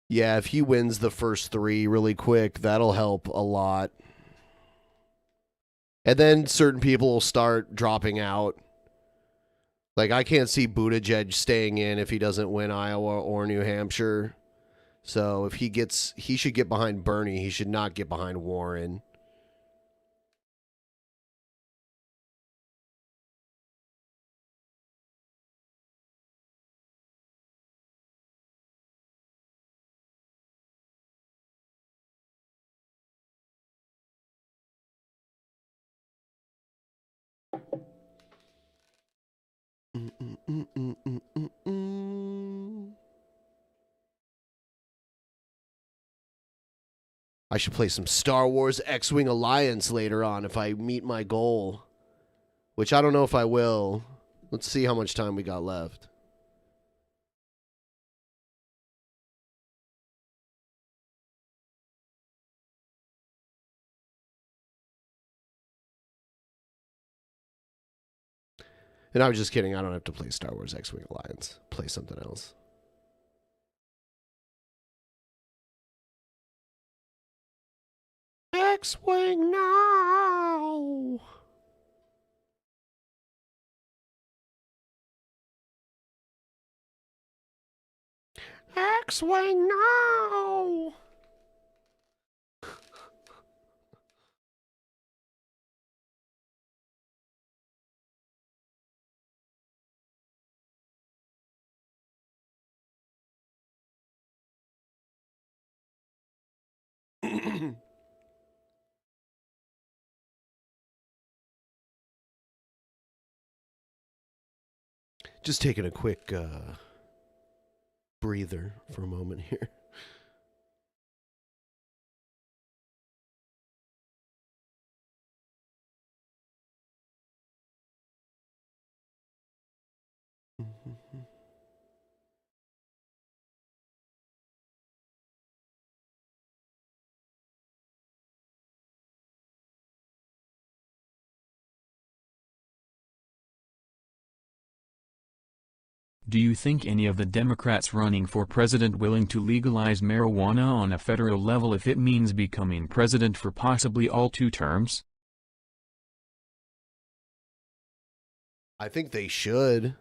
Yeah, if he wins the first three really quick, that'll help a lot. And then certain people will start dropping out. Like, I can't see Buttigieg staying in if he doesn't win Iowa or New Hampshire. So if he should get behind Bernie. He should not get behind Warren. I should play some Star Wars X-Wing Alliance later on if I meet my goal. Which I don't know if I will. Let's see how much time we got left. And I was just kidding. I don't have to play Star Wars X-Wing Alliance. Play something else. X-Wing now! X-Wing now! Just taking a quick breather for a moment here. Do you think any of the Democrats running for president willing to legalize marijuana on a federal level if it means becoming president for possibly all 2 terms? I think they should.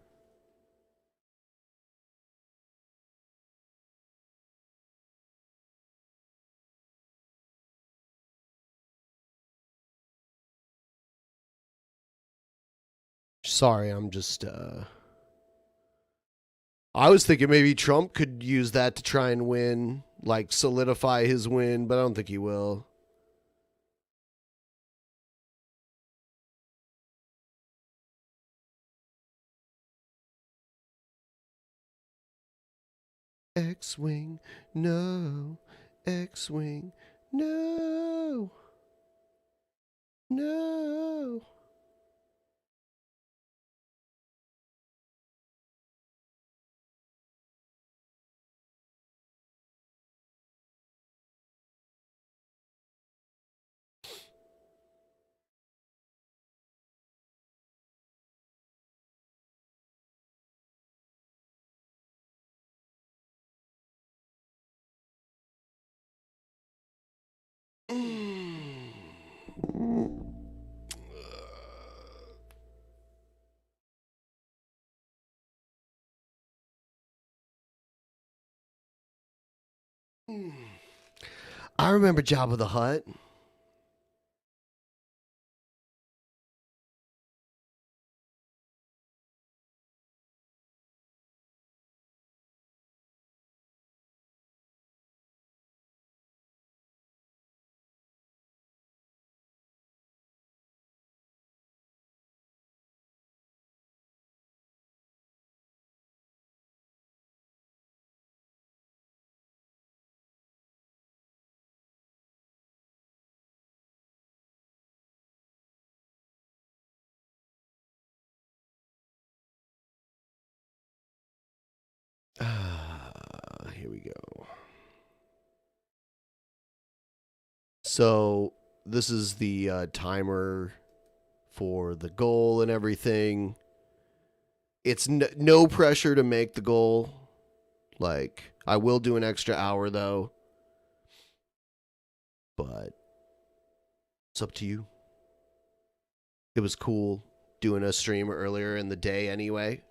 Sorry, I'm just I was thinking maybe Trump could use that to try and win, like solidify his win, but I don't think he will. X-Wing, no. X-Wing, no. No. I remember Jabba the Hutt. Here we go. So this is the timer for the goal and everything. It's no pressure to make the goal. Like, I will do an extra hour though. But it's up to you. It was cool doing a stream earlier in the day anyway.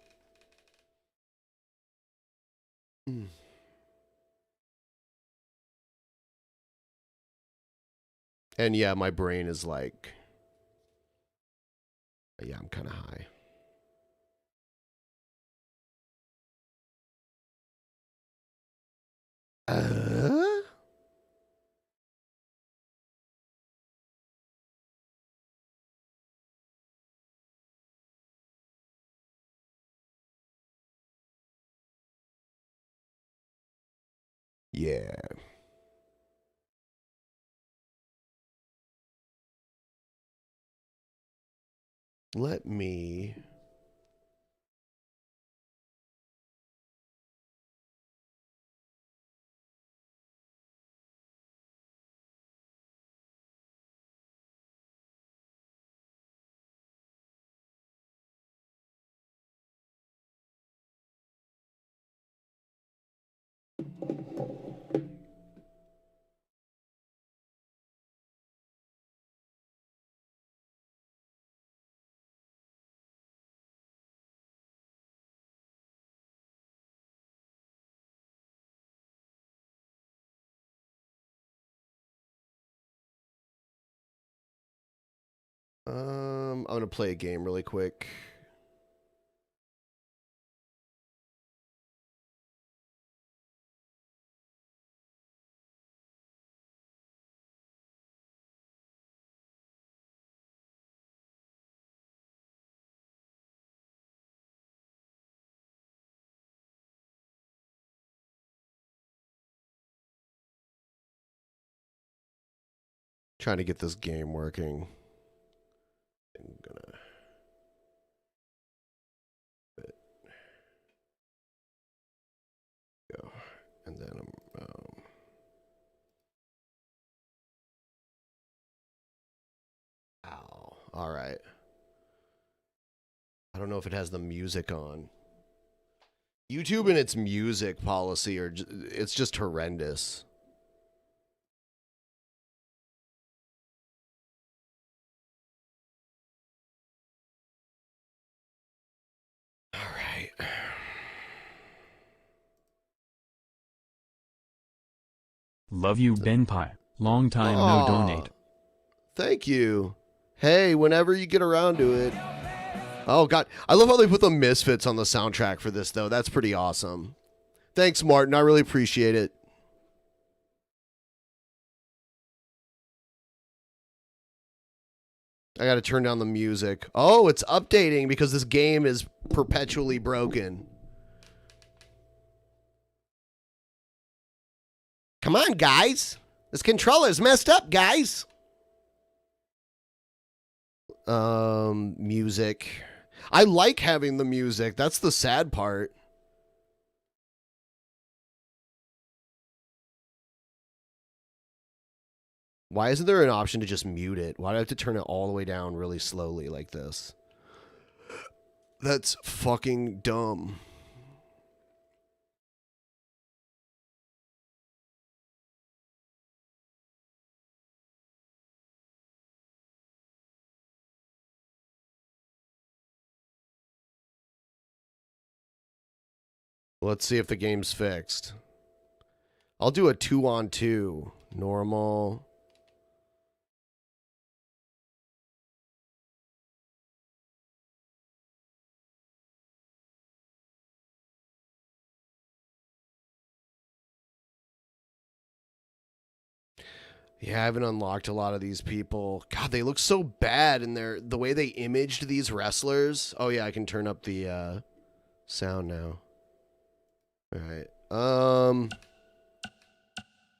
And yeah, my brain is like, yeah, I'm kind of high. Yeah. Let me... I'm going to play a game really quick. Trying to get this game working. I'm gonna... And then ow. All right. I don't know if it has the music on. YouTube and its music policy are it's just horrendous. All right. Love you, BENPAI. Long time no donate. Thank you. Hey, whenever you get around to it. Oh, God. I love how they put the Misfits on the soundtrack for this, though. That's pretty awesome. Thanks, Martin. I really appreciate it. I got to turn down the music. Oh, it's updating because this game is perpetually broken. Come on, guys. This controller's messed up, guys. Music. I like having the music. That's the sad part. Why isn't there an option to just mute it? Why do I have to turn it all the way down really slowly like this? That's fucking dumb. Let's see if the game's fixed. I'll do a 2-on-2. Normal. Yeah, I haven't unlocked a lot of these people. God, they look so bad in the way they imaged these wrestlers. Oh yeah, I can turn up the sound now. All right.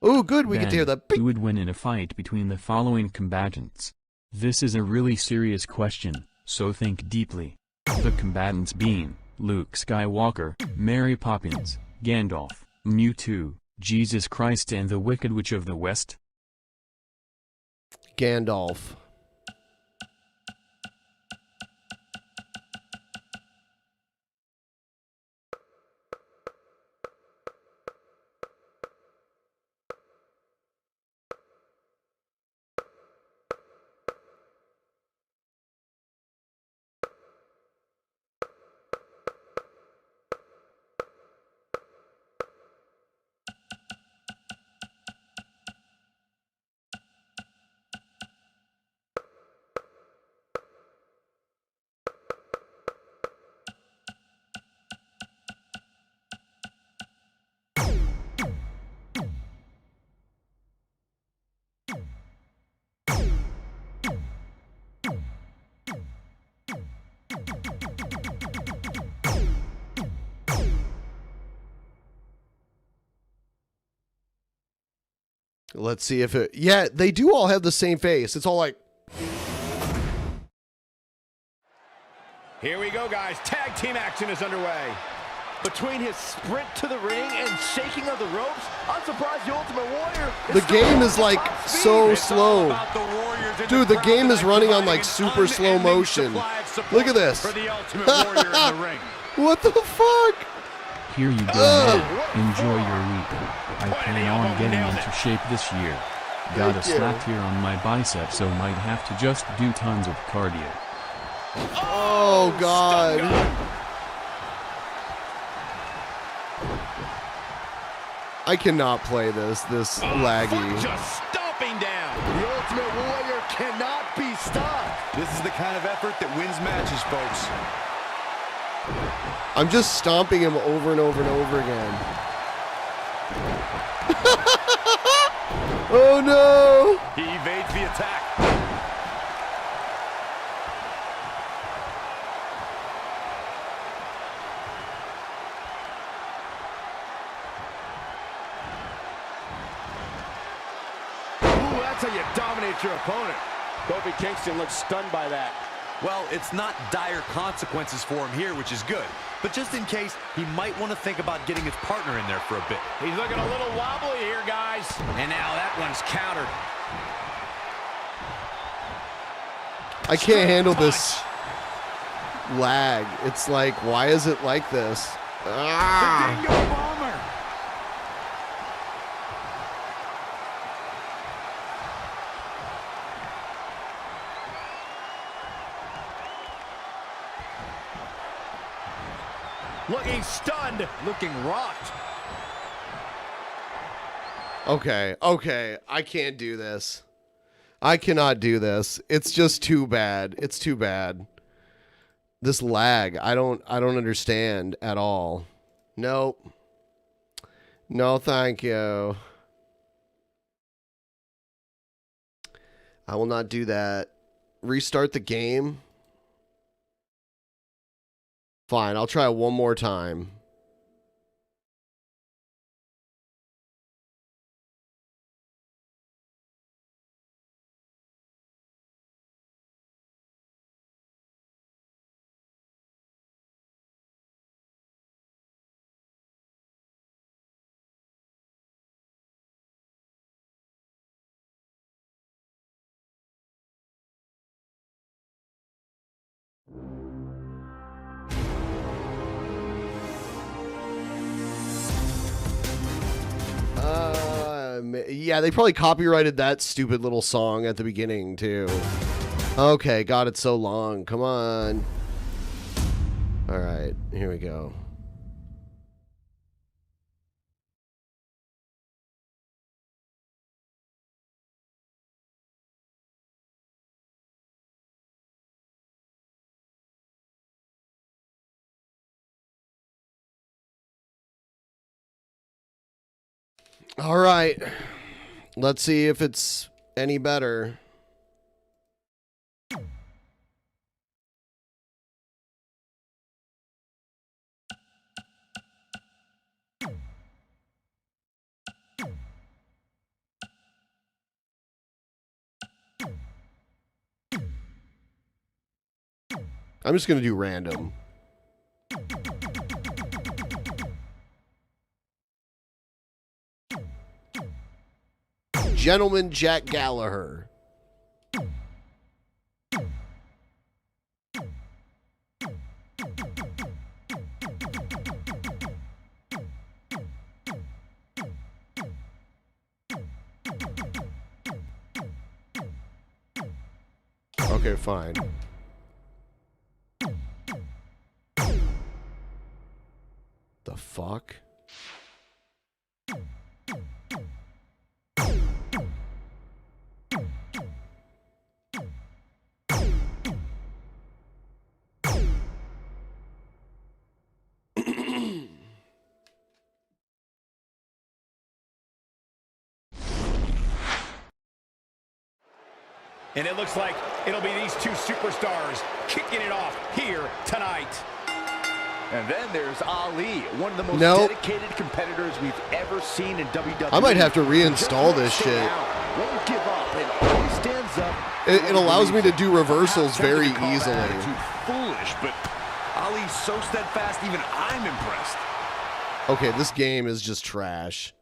Oh, good. We get to hear the beep. Who would win in a fight between the following combatants? This is a really serious question, so think deeply. The combatants being Luke Skywalker, Mary Poppins, Gandalf, Mewtwo, Jesus Christ, and the Wicked Witch of the West. Gandalf. Let's see if it... Yeah, they do all have the same face. It's all like... Here we go, guys. Tag team action is underway. Between his sprint to the ring and shaking of the ropes, I'm surprised the Ultimate Warrior... The game is like so slow. Dude, the game is running on like super slow motion. Look at this. What the fuck? Here you go, man. Enjoy your week. I plan on getting into shape this year. Got a slack here on my bicep, so might have to just do tons of cardio. Oh, God. I cannot play this laggy. Just stomping down. The Ultimate Warrior cannot be stopped. This is the kind of effort that wins matches, folks. I'm just stomping him over and over and over again. Oh no! He evades the attack. Ooh, that's how you dominate your opponent. Kofi Kingston looks stunned by that. Well, it's not dire consequences for him here, which is good. But just in case, he might want to think about getting his partner in there for a bit. He's looking a little wobbly here, guys. And now that one's countered. I can't handle this lag. It's like, why is it like this? Ah. The Dingo Bomber. Looking stunned, looking rocked. Okay, okay. I can't do this. I cannot do this. It's just too bad. It's too bad. This lag, I don't understand at all. Nope. No, thank you. I will not do that. Restart the game. Fine, I'll try one more time. Yeah, they probably copyrighted that stupid little song at the beginning, too. Okay, God, it's so long. Come on. All right, here we go. All right. Let's see if it's any better. I'm just going to do random. Gentleman Jack Gallagher. Okay, fine. The fuck? And it looks like it'll be these two superstars kicking it off here tonight. And then there's Ali, one of the most dedicated competitors we've ever seen in WWE. I might have to reinstall this shit. Won't give up and always stands up. It allows me to do reversals very easily. Foolish, but Ali's so steadfast, even I'm impressed. Okay, this game is just trash.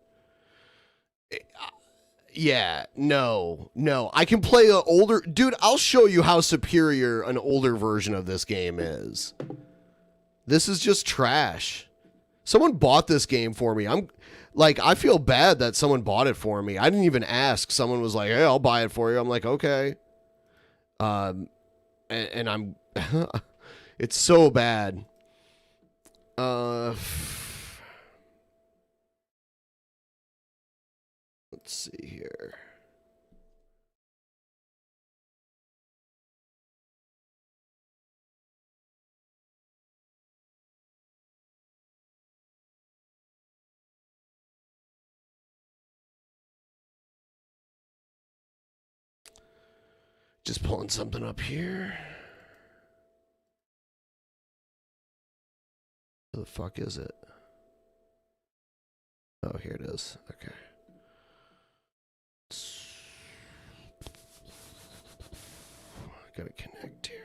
Yeah, no. I can play an older... Dude, I'll show you how superior an older version of this game is. This is just trash. Someone bought this game for me. I feel bad that someone bought it for me. I didn't even ask. Someone was like, hey, I'll buy it for you. I'm like, okay. And I'm... It's so bad. Let's see here. Just pulling something up here. Where the fuck is it? Oh, here it is. Okay. Gotta connect here.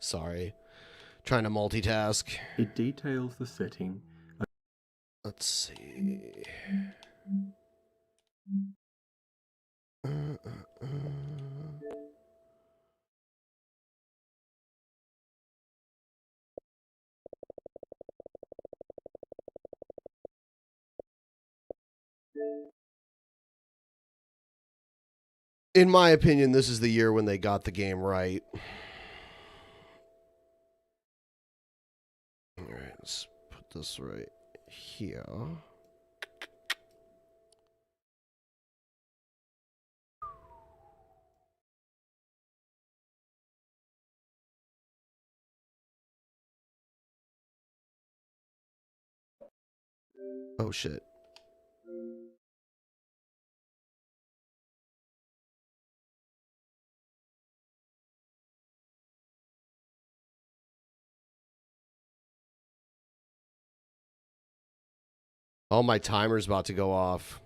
Sorry. Trying to multitask. It details the setting. Let's see. In my opinion, this is the year when they got the game right. All right, let's put this right here. Oh shit. Oh, my timer's about to go off.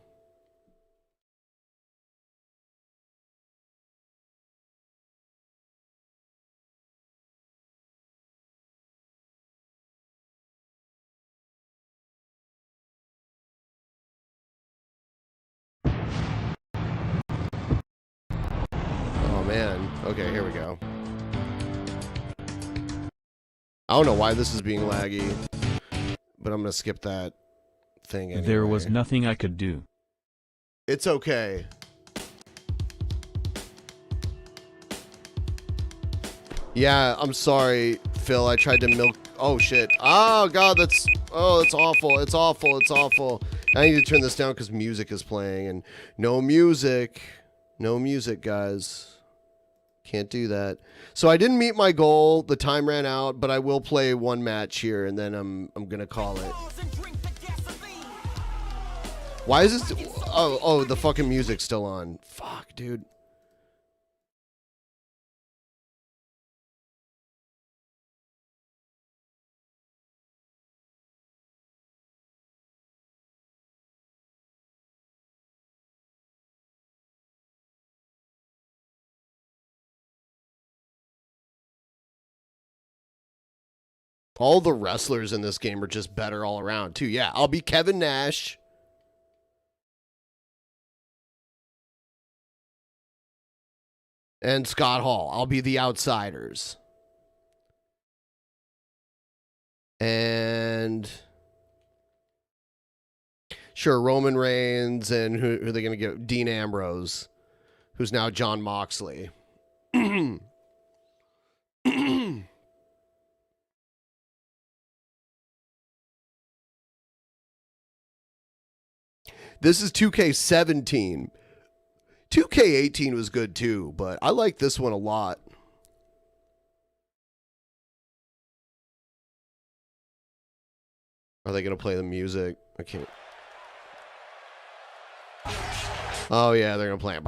Oh man. Okay, here we go. I don't know why this is being laggy, but I'm gonna skip that thing anyway. There was nothing I could do. It's okay. Yeah, I'm sorry, Phil. I tried to milk. Oh shit. Oh god, that's awful. It's awful. It's awful. I need to turn this down because music is playing, and no music. No music, guys. Can't do that. So I didn't meet my goal. The time ran out, but I will play one match here, and then I'm gonna call it. Why is this? Oh, the fucking music's still on. Fuck, dude. All the wrestlers in this game are just better all around, too. Yeah, I'll be Kevin Nash. And Scott Hall. I'll be the Outsiders. And sure, Roman Reigns, and who are they going to get? Dean Ambrose, who's now John Moxley. This is 2K17. 2K18 was good too, but I like this one a lot. Are they going to play the music? I can't. Oh yeah, they're going to play it.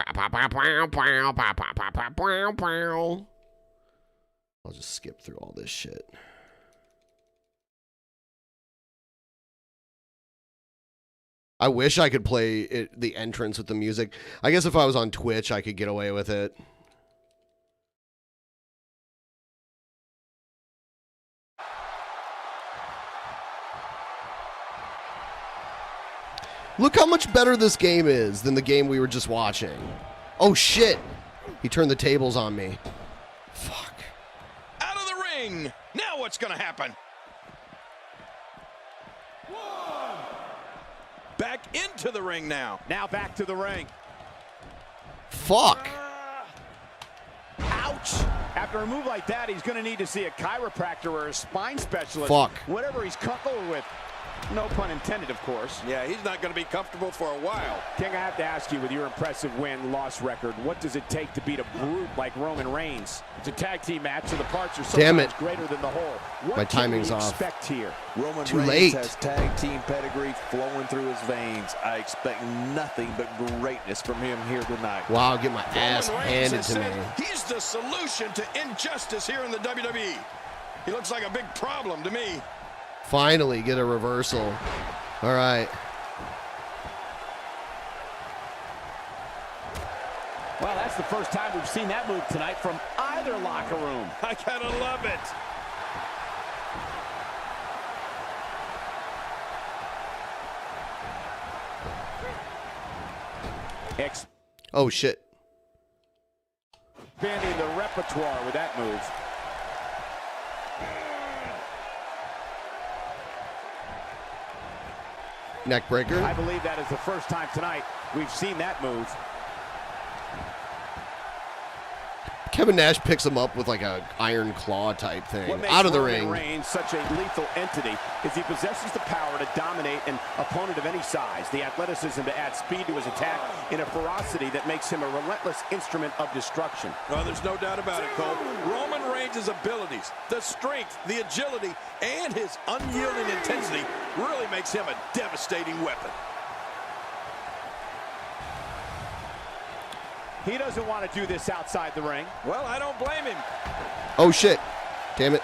I'll just skip through all this shit. I wish I could play the entrance with the music. I guess if I was on Twitch, I could get away with it. Look how much better this game is than the game we were just watching. Oh, shit. He turned the tables on me. Fuck. Out of the ring. Now what's going to happen? Back into the ring now. Now back to the ring. Fuck. Ouch. After a move like that, he's going to need to see a chiropractor or a spine specialist. Fuck. Whatever he's comfortable with. No pun intended, of course. Yeah, he's not going to be comfortable for a while. King, I have to ask you, with your impressive win-loss record, what does it take to beat a brute like Roman Reigns? It's a tag team match, so the parts are sometimes greater than the whole. What My timing's off. Expect here? Roman Too Reigns late. has tag team pedigree flowing through his veins. I expect nothing but greatness from him here tonight. Wow, get my ass handed to me. He's the solution to injustice here in the WWE. He looks like a big problem to me. Finally get a reversal. All right. Well, that's the first time we've seen that move tonight from either locker room. I gotta love it. Oh, shit. Expanding the repertoire with that move. Neck breaker. I believe that is the first time tonight we've seen that move. Kevin Nash picks him up with like a iron claw type thing. What makes Out of the Roman ring. Reigns such a lethal entity is he possesses the power to dominate an opponent of any size, the athleticism to add speed to his attack, and a ferocity that makes him a relentless instrument of destruction. Well, there's no doubt about it, Cole. Roman Reigns' abilities, the strength, the agility, and his unyielding intensity really makes him a devastating weapon. He doesn't want to do this outside the ring. Well, I don't blame him. Oh, shit. Damn it.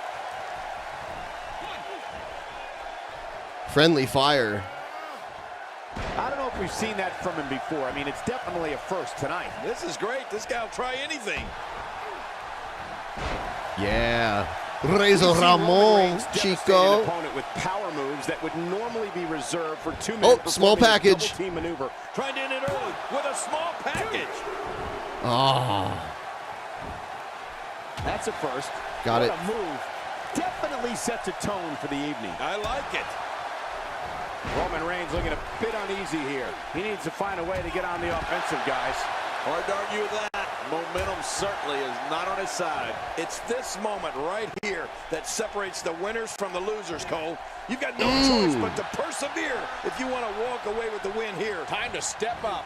Friendly fire. I don't know if we've seen that from him before. I mean, it's definitely a first tonight. This is great. This guy will try anything. Yeah. Razor Ramon, Chico. An opponent with power moves that would normally be reserved for two men. Oh, small package. Team maneuver. Trying to end it early with a small package. Oh. That's a first. Got it. What a move. Definitely sets a tone for the evening. I like it. Roman Reigns looking a bit uneasy here. He needs to find a way to get on the offensive, guys. Hard to argue with that. Momentum certainly is not on his side. It's this moment right here that separates the winners from the losers, Cole. You've got no choice but to persevere if you want to walk away with the win here. Time to step up.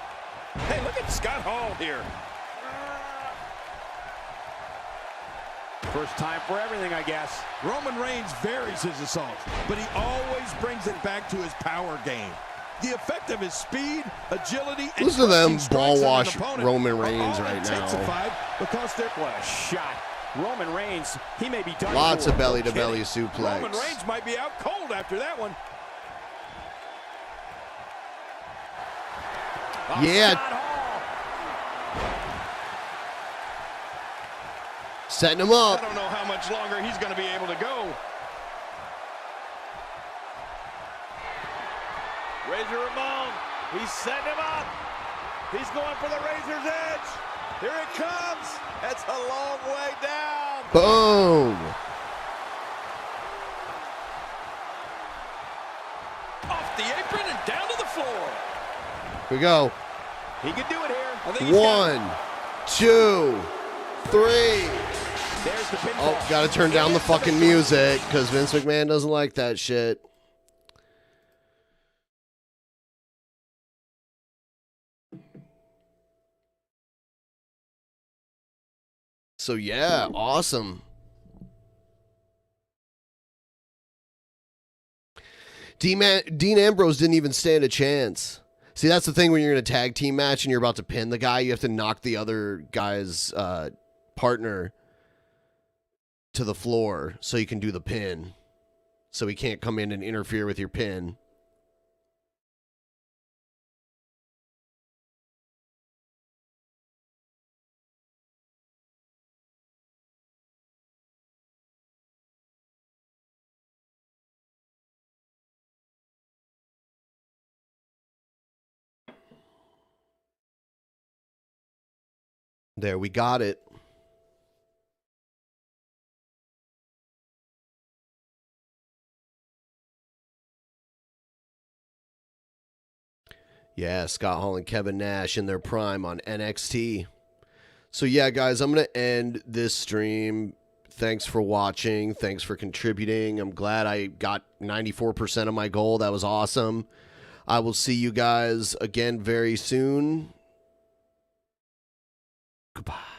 Hey, look at Scott Hall here. First time for everything, I guess. Roman Reigns varies his assaults, but he always brings it back to his power game. The effect of his speed, agility, and listen to them ball wash opponent Roman Reigns right intensified now. Because they're what a shot. Roman Reigns, he may be done. Lots for. of belly to No belly kidding. suplex. Roman Reigns might be out cold after that one. Yeah. Setting him up. I don't know how much longer he's going to be able to go. Razor Ramon, he's setting him up. He's going for the razor's edge. Here it comes. That's a long way down. Boom. Off the apron and down to the floor. Here we go. He can do it here. I think he's got it. 1, 2, 3. There's the pinfall. Oh, gotta turn down the fucking music because Vince McMahon doesn't like that shit. So yeah, awesome. Dean Ambrose didn't even stand a chance. See, that's the thing when you're in a tag team match and you're about to pin the guy, you have to knock the other guy's partner to the floor so you can do the pin. So he can't come in and interfere with your pin. There, we got it. Yeah, Scott Hall and Kevin Nash in their prime on NXT. So yeah, guys, I'm going to end this stream. Thanks for watching. Thanks for contributing. I'm glad I got 94% of my goal. That was awesome. I will see you guys again very soon. Goodbye.